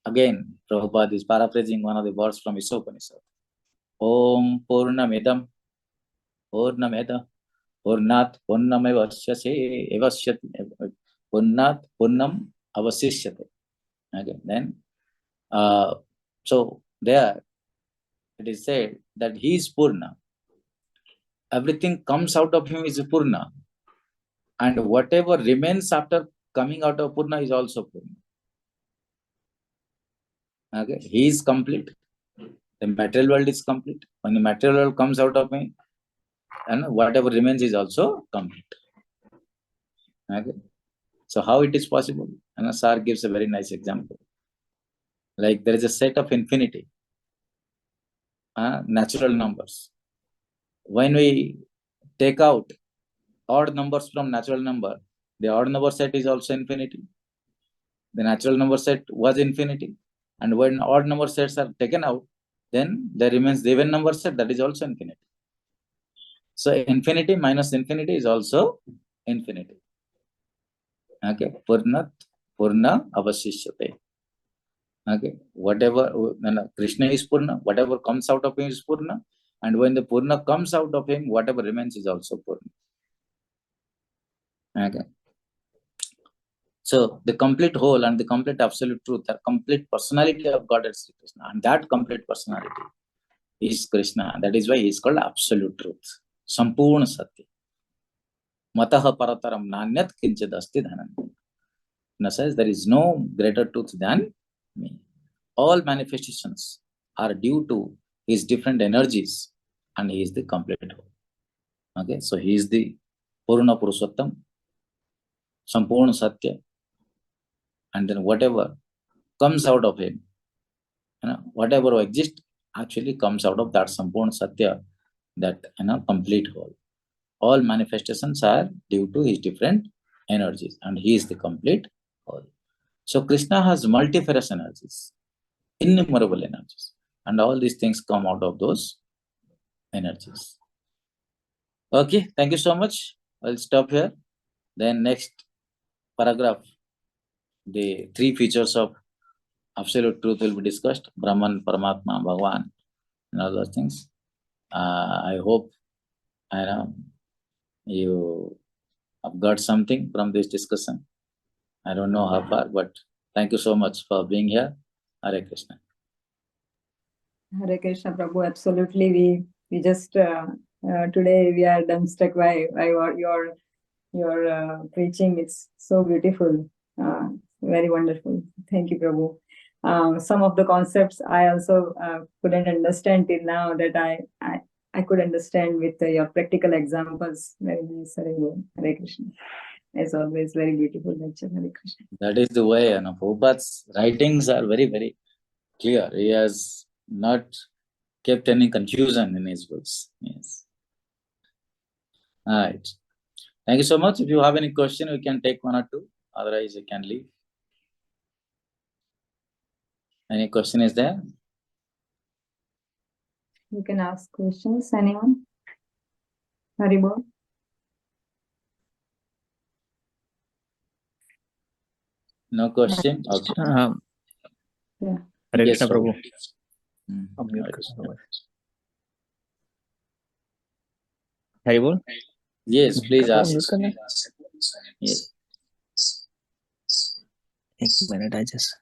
Again, Prabhupada is paraphrasing one of the words from Upanishad. Om Purnamidam Purnameda Purnat Purnamevashyase Evashyati Purnat Purnam Avasishyate. Okay, then so there it is said that he is Purna. Everything comes out of him is Purna. And whatever remains after coming out of Purna is also Purna. Okay, he is complete. The material world is complete. When the material world comes out of me, and whatever remains is also complete. Okay. So how it is possible? And Sar gives a very nice example. Like there is a set of infinity, natural numbers. When we take out odd numbers from natural number, the odd number set is also infinity. The natural number set was infinity. And when odd number sets are taken out, then there remains the even number set, that is also infinity. So infinity minus infinity is also infinity. Okay, Purna Avasishyate. Okay, whatever Krishna is Purna, whatever comes out of him is Purna, and when the Purna comes out of him, whatever remains is also Purna. Okay. So the complete whole and the complete absolute truth are complete personality of God as Krishna, and that complete personality is Krishna. That is why he is called absolute truth. Sampurna Satya. Mataha Parataram Nanyat Kinchid Asti Dhananda. Krishna says there is no greater truth than me. All manifestations are due to his different energies, and he is the complete whole. Okay, so he is the Purna Purushottam, Sampurna Satya, and then whatever comes out of him, whatever exists actually comes out of that Sampurna Satya, that complete whole. All manifestations are due to his different energies, and he is the complete whole. So Krishna has multifarious energies. innumerable energies. And all these things come out of those energies. Okay, thank you so much. I'll stop here. Then next paragraph, the 3 features of absolute truth will be discussed. Brahman, Paramatma, Bhagavan, and all those things. I hope you have got something from this discussion. I don't know how far, but thank you so much for being here. Hare Krishna. Hare Krishna, Prabhu. Absolutely, we just today we are dumbstruck by your preaching. It's so beautiful, very wonderful. Thank you, Prabhu. Some of the concepts I also couldn't understand till now that I could understand with your practical examples. Very nice, Hare Krishna. As always, very beautiful lecture, Hare Krishna. That is the way, Prabhupada's writings are very, very clear. He has not kept any confusion in his books. Yes. All right. Thank you so much. If you have any question, we can take 1 or 2. Otherwise, you can leave. Any question is there? You can ask questions. Anyone? Haribol? No question? Okay. Yeah. Hare Yes, Krishna, Prabhu. Hare Krishna. Hari bol. Yes, please ask. Yes. Yes. एक minute I just.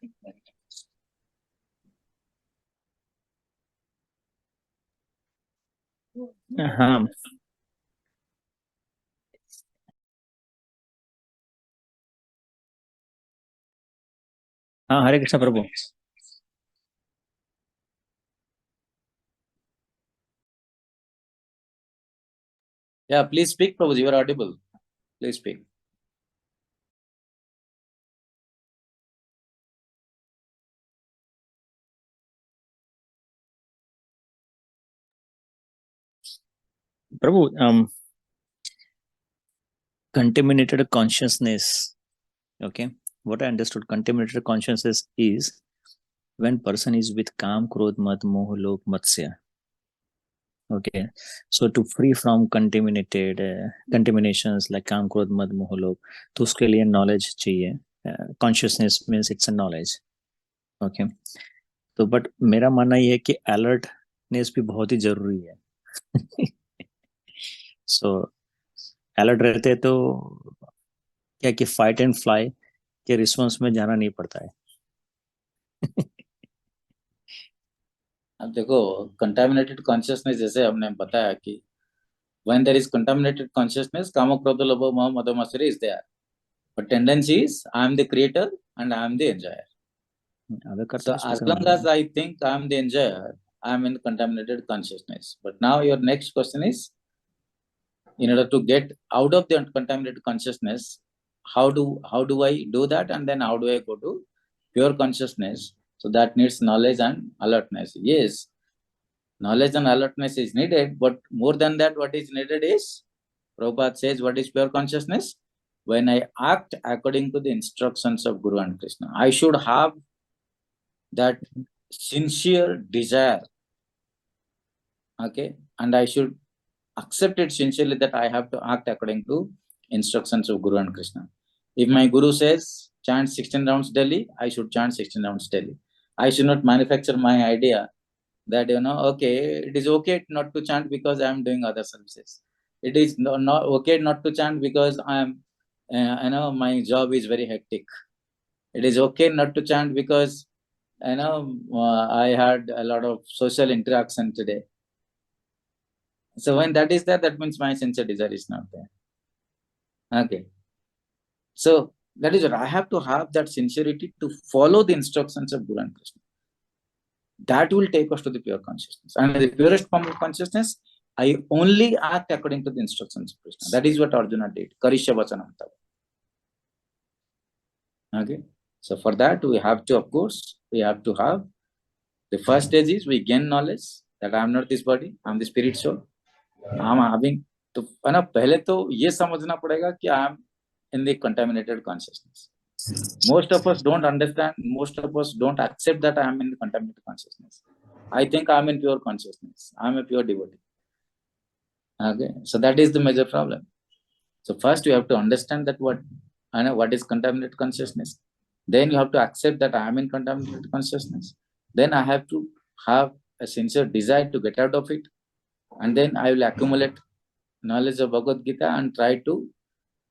हाँ. हाँ, हरे कृष्ण प्रभु. Yeah, please speak, Prabhu. You are audible. Please speak. Prabhu, contaminated consciousness. Okay, what I understood, contaminated consciousness is when person is with काम, क्रोध, मद, मोह, लोभ, मत्स्य. Okay, so to free from contaminated contaminations like काम, क्रोध, मद, मोह, लोभ, तो उसके लिए knowledge चाहिए. Consciousness means it's a knowledge. Okay, तो बट मेरा मानना ये है कि alertness भी बहुत ही जरूरी है. So अलर्ट रहते हैं तो क्या कि फाइट एंड फ्लाई के रिस्पॉन्स में जाना नहीं पड़ता है. अब देखो, कंटामिनेटेड कॉन्शियसनेस जैसे हमने बताया कि when there is contaminated consciousness, kama, krodha, lobha, moha, mada, matsarya is there. But tendency is I am the creator and I am the enjoyer. So as long as I think I am the enjoyer, I am in contaminated consciousness. But now your next question is, in order to get out of the contaminated consciousness, how do I do that, and then how do I go to pure consciousness? So that needs knowledge and alertness. Yes, knowledge and alertness is needed, but more than that, what is needed is, Prabhupada says, what is pure consciousness? When I act according to the instructions of Guru and Krishna, I should have that sincere desire, okay, and I should accept it sincerely that I have to act according to instructions of Guru and Krishna. If my Guru says chant 16 rounds daily, I should chant 16 rounds daily. I should not manufacture my idea that, okay, it is okay not to chant because I am doing other services. It is not okay not to chant because I am, my job is very hectic. It is okay not to chant because, I had a lot of social interaction today. So when that is there, that means my sincere desire is not there. Okay. So that is what I have to have, that sincerity to follow the instructions of Guru and Krishna. That will take us to the pure consciousness. And the purest form of consciousness, I only act according to the instructions of Krishna. That is what Arjuna did. Karishya vachanam tab. Okay. So for that, we have to, of course, we have to have the first stage is we gain knowledge that I am not this body, I am the spirit soul. I am having तो है ना, पहले तो ये समझना पड़ेगा कि I am in the contaminated consciousness. Most of us don't understand, most of us don't accept that I am in contaminated consciousness. I think I am in pure consciousness. I am a pure devotee. Okay, so that is the major problem. So first you have to understand that what is contaminated consciousness. Then you have to accept that I am in contaminated consciousness. Then I have to have a sincere desire to get out of it. And then I will accumulate knowledge of Bhagavad Gita and try to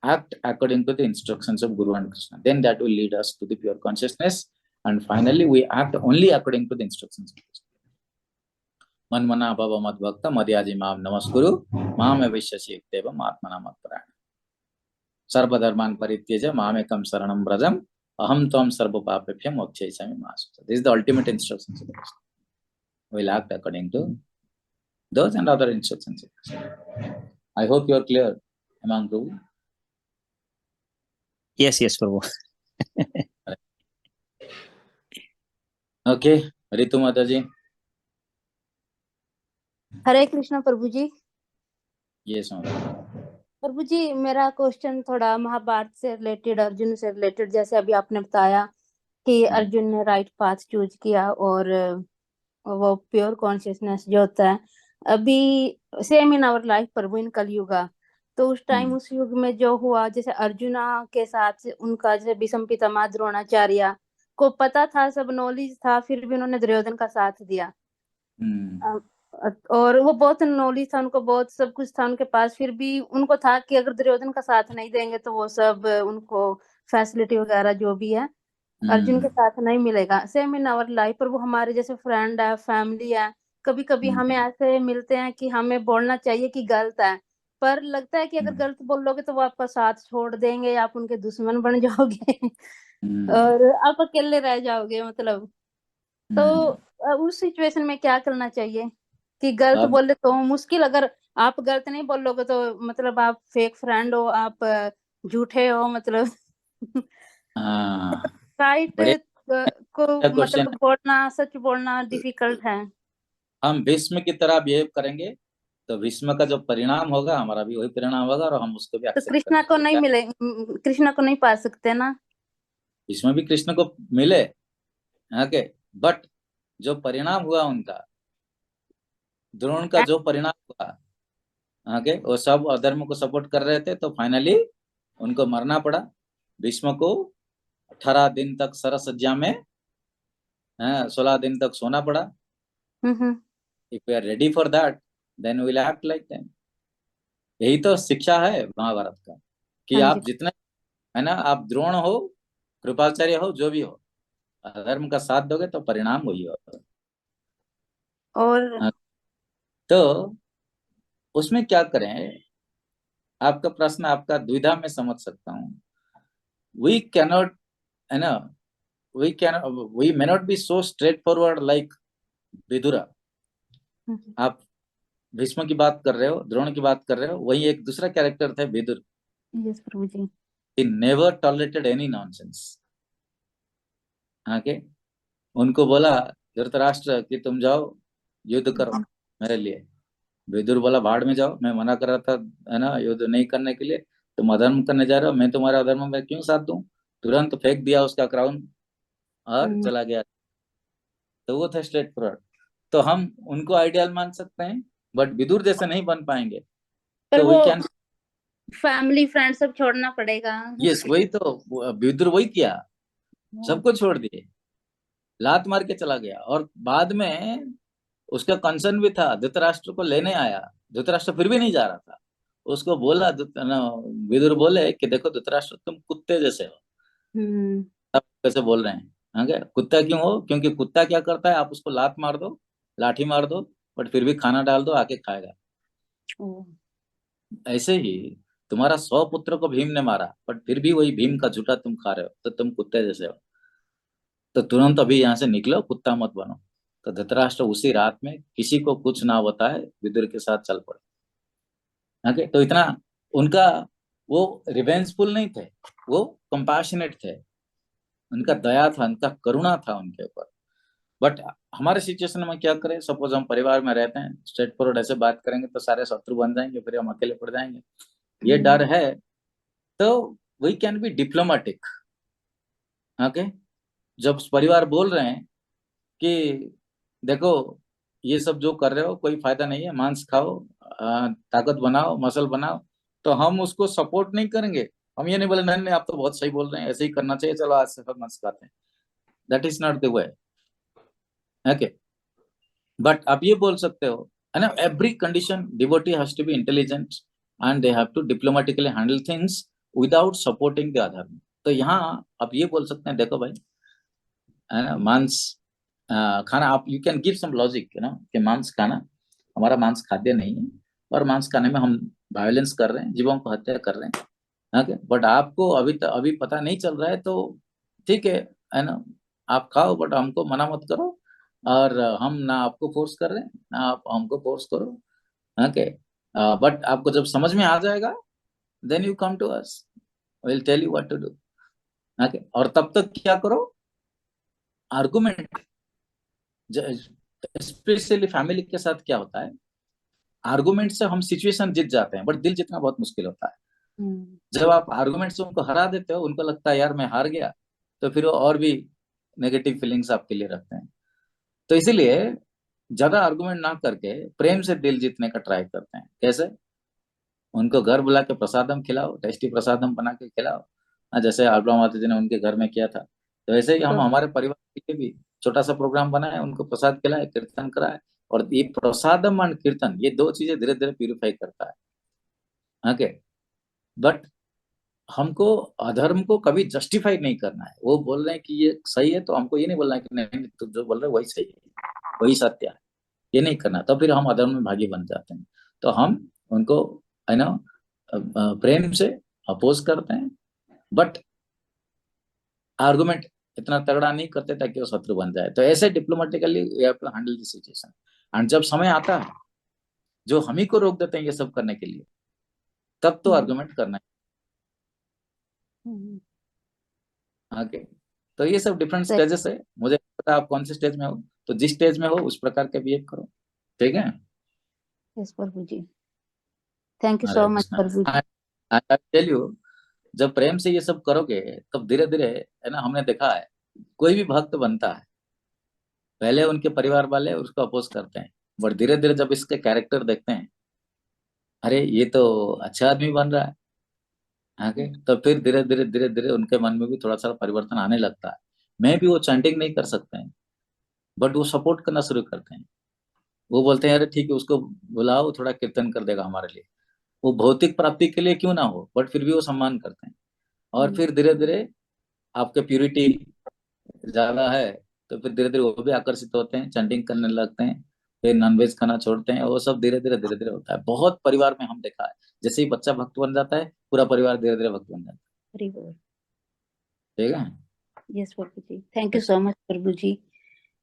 act according to the instructions of Guru and Krishna. Then that will lead us to the pure consciousness. And finally, we act only according to the instructions of Krishna. Manmana bhava mad bhakta madhyaji mam namaskuru mam avishyashi deva atmana mad parayana. Sarva dharman parityaja mamekam saranam brajam aham tvam sarva papebhyam mokshayisami ma sutta. This is the ultimate instructions of Krishna. We will act according to those and other instructions of Krishna. I hope you are clear among Prabhu. Yes, Prabhu. Okay, Ritu Mataji. हरे कृष्णा प्रभु जी। Yes, Mataji. प्रभु जी, मेरा question थोड़ा महाभारत से related, Arjun से related. जैसे अभी आपने बताया कि अर्जुन ने राइट पाथ चूज किया और वो प्योर कॉन्शियसनेस जो होता है, अभी सेम इन आवर लाइफ प्रभु इन कलयुगा, तो उस टाइम उस युग में जो हुआ, जैसे अर्जुना के साथ उनका जैसे भीष्म पितामह द्रोणाचार्य को पता था, सब नॉलेज था, फिर भी उन्होंने दुर्योधन का साथ दिया। और वो बहुत नॉलेज था उनको, बहुत सब कुछ था उनके पास, फिर भी उनको था कि अगर दुर्योधन का साथ नहीं देंगे तो वो सब उनको फैसिलिटी वगैरह जो भी है अर्जुन के साथ नहीं मिलेगा। सेम इन आवर लाइफ पर वो हमारे जैसे फ्रेंड है, फैमिली है, कभी कभी हमें ऐसे मिलते हैं कि हमें बोलना चाहिए कि गलत है, पर लगता है कि अगर गलत बोल लोगे तो वो आपका साथ छोड़ देंगे या आप उनके दुश्मन बन जाओगे और आप अकेले रह जाओगे। मतलब तो उस सिचुएशन में क्या करना चाहिए कि गलत बोले तो मुश्किल, अगर आप गलत नहीं बोलोगे तो मतलब आप फेक फ्रेंड हो, आप झूठे हो, मतलब राइट को मतलब बोलना, सच बोलना डिफिकल्ट है। हम भीष्म की तरह बिहेव करेंगे तो भीष्म का जो परिणाम होगा हमारा भी वही परिणाम होगा और हम उसको भी तो कृष्णा को नहीं मिले, कृष्णा को नहीं पा सकते ना। भीष्म भी कृष्ण को मिले, ओके, बट जो परिणाम हुआ उनका, द्रोण का जो परिणाम हुआ, ओके, वो सब अधर्म को सपोर्ट कर रहे थे तो फाइनली उनको मरना पड़ा। भीष्म को 18 दिन तक सरसज्जा में 16 दिन तक सोना पड़ा। If we are ready for that then we will act like them. यही तो शिक्षा है महाभारत का कि आप जितने है ना, आप द्रोण हो, कृपाचार्य हो, जो भी हो, अधर्म का साथ दोगे तो परिणाम वही होगा। और तो उसमें क्या करें, आपका प्रश्न, आपका द्विधा में समझ सकता हूँ। वी कैनॉट, है ना, we may not be so straightforward like Vidura. आप भीष्म की बात कर रहे हो, द्रोण की बात कर रहे हो, वही एक दूसरा कैरेक्टर थे विदुर। यस प्रभु जी। He never tolerated any nonsense। Okay, उनको बोला धृतराष्ट्र कि तुम जाओ युद्ध करो मेरे लिए। विदुर बोला भाड़ में जाओ, मैं मना कर रहा था, है ना, युद्ध नहीं करने के लिए, तुम अधर्म करने जा रहे हो, मैं तुम्हारे अधर्म में क्यों साथ दूं। तुरंत फेंक दिया उसका क्राउन और चला गया। तो वो थे स्ट्रेट फॉरवर्ड। तो हम उनको आइडियल मान सकते हैं बट विदुर जैसे नहीं बन पाएंगे। तो वी कैन फैमिली फ्रेंड सब छोड़ना पड़ेगा। यस, वही तो विदुर वही किया, सबको छोड़ दिए, लात मार के चला गया। और बाद में उसका कंसर्न भी था, धृतराष्ट्र को लेने आया, धृतराष्ट्र फिर भी नहीं जा रहा था। उसको बोला, विदुर बोले कि देखो धृतराष्ट्र तुम कुत्ते जैसे हो, आप कैसे बोल रहे हैं, कुत्ता क्यों हो, क्योंकि कुत्ता क्या करता है, आप उसको लात मार दो, लाठी मार दो, बट फिर भी खाना डाल दो, आके खाएगा। ऐसे ही तुम्हारा 100 पुत्र को भीम ने मारा बट फिर भी वही भीम का झूठा तुम खा रहे हो, तो तुम कुत्ते जैसे हो। तो तुरंत अभी यहाँ से निकलो, कुत्ता मत बनो। तो धृतराष्ट्र उसी रात में किसी को कुछ ना बताए विदुर के साथ चल पड़े। तो इतना उनका वो रिवेंजफुल नहीं थे, वो कंपैशनेट थे, उनका दया था, उनका करुणा था उनके ऊपर। बट हमारे सिचुएशन में क्या करें, सपोज हम परिवार में रहते हैं, स्ट्रेट फॉरवर्ड ऐसे बात करेंगे तो सारे शत्रु बन जाएंगे, फिर हम अकेले पड़ जाएंगे, ये डर है। तो we can be diplomatic, okay. जब परिवार बोल रहे हैं कि देखो ये सब जो कर रहे हो कोई फायदा नहीं है, मांस खाओ, ताकत बनाओ, मसल बनाओ, तो हम उसको सपोर्ट नहीं करेंगे। हम ये नहीं बोले नहीं नहीं आप तो बहुत सही बोल रहे हैं, ऐसे ही करना चाहिए, चलो आज से सब मांस खाते हैं। That is not the way. Okay, but आप ये बोल सकते हो है ना, every condition devotee has to be intelligent and they have to diplomatically handle things without supporting the other. तो यहाँ आप ये बोल सकते हैं देखो भाई, है ना, मांस खाना, आप you can give some logic you know कि मांस खाना हमारा मांस खाद्य नहीं है, और मांस खाने में हम वायलेंस कर रहे हैं, जीवों को हत्या कर रहे हैं। ओके, बट आपको अभी पता नहीं चल रहा है, तो ठीक है ना, आप खाओ, बट हमको मना मत करो, और हम ना आपको फोर्स कर रहे हैं ना आप हमको फोर्स करो। ओके, बट आपको जब समझ में आ जाएगा then you come to us, will tell you what to do. Okay, और तब तक क्या करो, आर्गुमेंट। स्पेशली फैमिली के साथ क्या होता है, आर्गुमेंट से हम सिचुएशन जीत जाते हैं, बट दिल जीतना बहुत मुश्किल होता है। जब आप आर्गुमेंट से उनको हरा देते हो, उनको लगता है यार मैं हार गया, तो फिर वो और भी नेगेटिव फीलिंग्स आपके लिए रखते हैं। तो इसीलिए ज्यादा आर्गुमेंट ना करके प्रेम से दिल जीतने का ट्राई करते हैं। कैसे, उनको घर बुला के प्रसादम खिलाओ, टेस्टी प्रसादम बना के खिलाओ। जैसे आलबा माता जी ने उनके घर में किया था, तो ऐसे ही हम हमारे परिवार के लिए भी छोटा सा प्रोग्राम बनाए, उनको प्रसाद खिलाए, कीर्तन कराए। और ये प्रसादम और कीर्तन, ये दो चीजें धीरे धीरे प्यूरिफाई करता है। ओके, बट हमको अधर्म को कभी जस्टिफाई नहीं करना है। वो बोल रहे हैं कि ये सही है, तो हमको ये नहीं बोलना है कि नहीं तुम जो बोल रहे हो वही सही है, वही सत्य है, ये नहीं करना, तो फिर हम अधर्म में भागी बन जाते हैं। तो हम उनको है ना प्रेम से अपोज करते हैं, बट आर्गुमेंट इतना तगड़ा नहीं करते ताकि वो शत्रु बन जाए। तो ऐसे diplomatically we have to handle the situation. And जब समय आता है जो हम ही को रोक देते हैं ये सब करने के लिए, तब तो आर्गुमेंट करना है। आगे तो ये सब डिफरेंट स्टेजेस है। मुझे पता आप कौन से स्टेज में हो, तो जिस स्टेज में हो उस प्रकार के बिहेव करो, ठीक है। यस प्रभु जी, thank you Hare so much Krishna. प्रभु जी। आई टेल यू, जब प्रेम से ये सब करोगे तब धीरे धीरे है ना, हमने देखा है कोई भी भक्त बनता है, पहले उनके परिवार वाले उसको अपोज करते हैं, बट धीरे धीरे जब इसके कैरेक्टर देखते हैं, अरे ये तो अच्छा आदमी बन रहा है आगे, तो फिर धीरे धीरे उनके मन में भी थोड़ा सा परिवर्तन आने लगता है। मैं भी वो चैंटिंग नहीं कर सकते हैं, बट वो सपोर्ट करना शुरू करते हैं। वो बोलते हैं अरे ठीक है उसको बुलाओ, थोड़ा कीर्तन कर देगा हमारे लिए, वो भौतिक प्राप्ति के लिए क्यों ना हो, बट फिर भी वो सम्मान करते हैं। और फिर धीरे धीरे आपके प्यूरिटी ज्यादा है, तो फिर धीरे धीरे वो भी आकर्षित होते हैं, चैंटिंग करने लगते हैं, फिर नॉनवेज खाना छोड़ते हैं। वो सब धीरे धीरे होता है। बहुत परिवार में हम देखा है, जैसे ही बच्चा भक्त बन जाता है पूरा परिवार धीरे धीरे भक्त बन जाता है, ठीक है। यस प्रभु जी, थैंक यू सो मच प्रभु जी।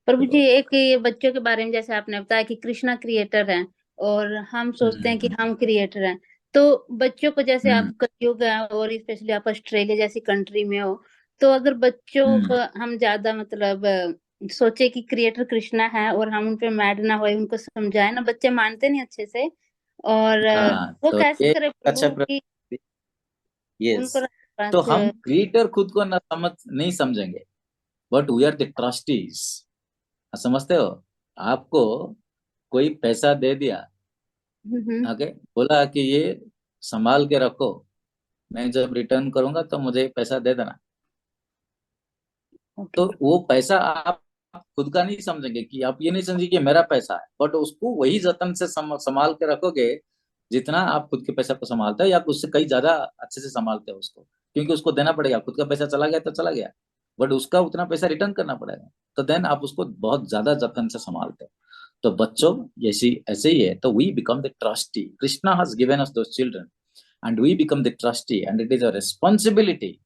प्रभु जी, एक ये बच्चों के बारे में जैसे आपने बताया कि कृष्णा क्रिएटर हैं और हम सोचते हैं कि हम क्रिएटर हैं, तो बच्चों को जैसे आप कलयुग है और स्पेशली आप ऑस्ट्रेलिया जैसी कंट्री में हो, तो अगर बच्चों को हम ज्यादा मतलब सोचे कि क्रिएटर कृष्णा है और हम उन पे मैड ना होए, उनको समझाए ना, बच्चे मानते नहीं अच्छे से, और वो तो कैसे ये करे अच्छा प्रभु कि यस, उनको तो पास हम क्रिएटर खुद को ना नहीं समझेंगे, but we are the trustees. समझते हो, आपको कोई पैसा दे दिया, आगे बोला कि ये संभाल के रखो, मैं जब रिटर्न करूंगा तो मुझे पैसा दे देना, तो वो पैसा आप खुद का नहीं समझेंगे, कि आप ये नहीं समझेंगे कि मेरा पैसा है, बट उसको वही जतन से संभाल के रखोगे जितना आप खुद के पैसा को संभालते हो, या उससे कहीं ज्यादा अच्छे से संभालते हो उसको, क्योंकि उसको देना पड़ेगा। खुद का पैसा चला गया तो चला गया, बट उसका उतना पैसा रिटर्न करना पड़ेगा, तो देन आप उसको बहुत ज्यादा जतन से संभालते हो। तो बच्चों ऐसे ऐसे ही है, तो we become the trustee. Krishna has given us those children and we become the trustee, and it is a responsibility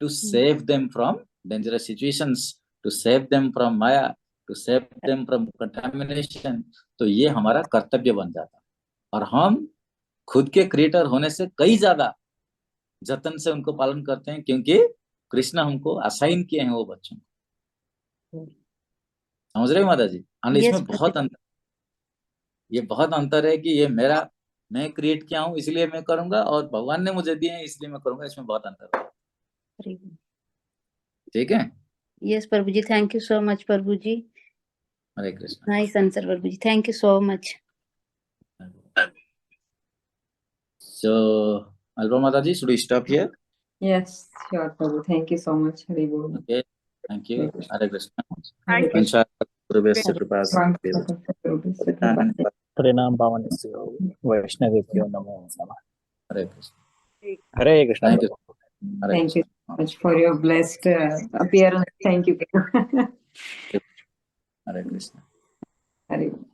to save them from dangerous situations, to save them from maya, to save them from contamination। तो ये हमारा कर्तव्य बन जाता है, और हम खुद के क्रिएटर होने से कई ज्यादा जतन से उनको पालन करते हैं, क्योंकि कृष्ण हमको असाइन किए हैं वो बच्चों को। समझ रहे हो माता जी? और इसमें बहुत अंतर, ये बहुत अंतर है कि ये मेरा, मैं क्रिएट किया हूँ इसलिए मैं करूंगा, और भगवान ने मुझे दिए हैं इसलिए मैं करूंगा, इसमें बहुत अंतर है। ठीक है? Yes, Prabhuji. Thank you so much, Prabhuji. Hare Krishna. Nice answer, Prabhuji. Thank you so much. So, Alba Mataji, should we stop here? Yes, sure, Prabhu. Thank you so much. Hari Bol. Okay. Thank you. Hare Krishna. Hare Thank you. Krishna. Inshallah, कृपा से परिणाम पावनस्य वैष्णवेभ्यो नमो नमः. हरे कृष्ण. हरे Krishna. Thank you. Hare Thank you Krishna. so much for your blessed appearance. Thank you. Hare Krishna. Hari Bol.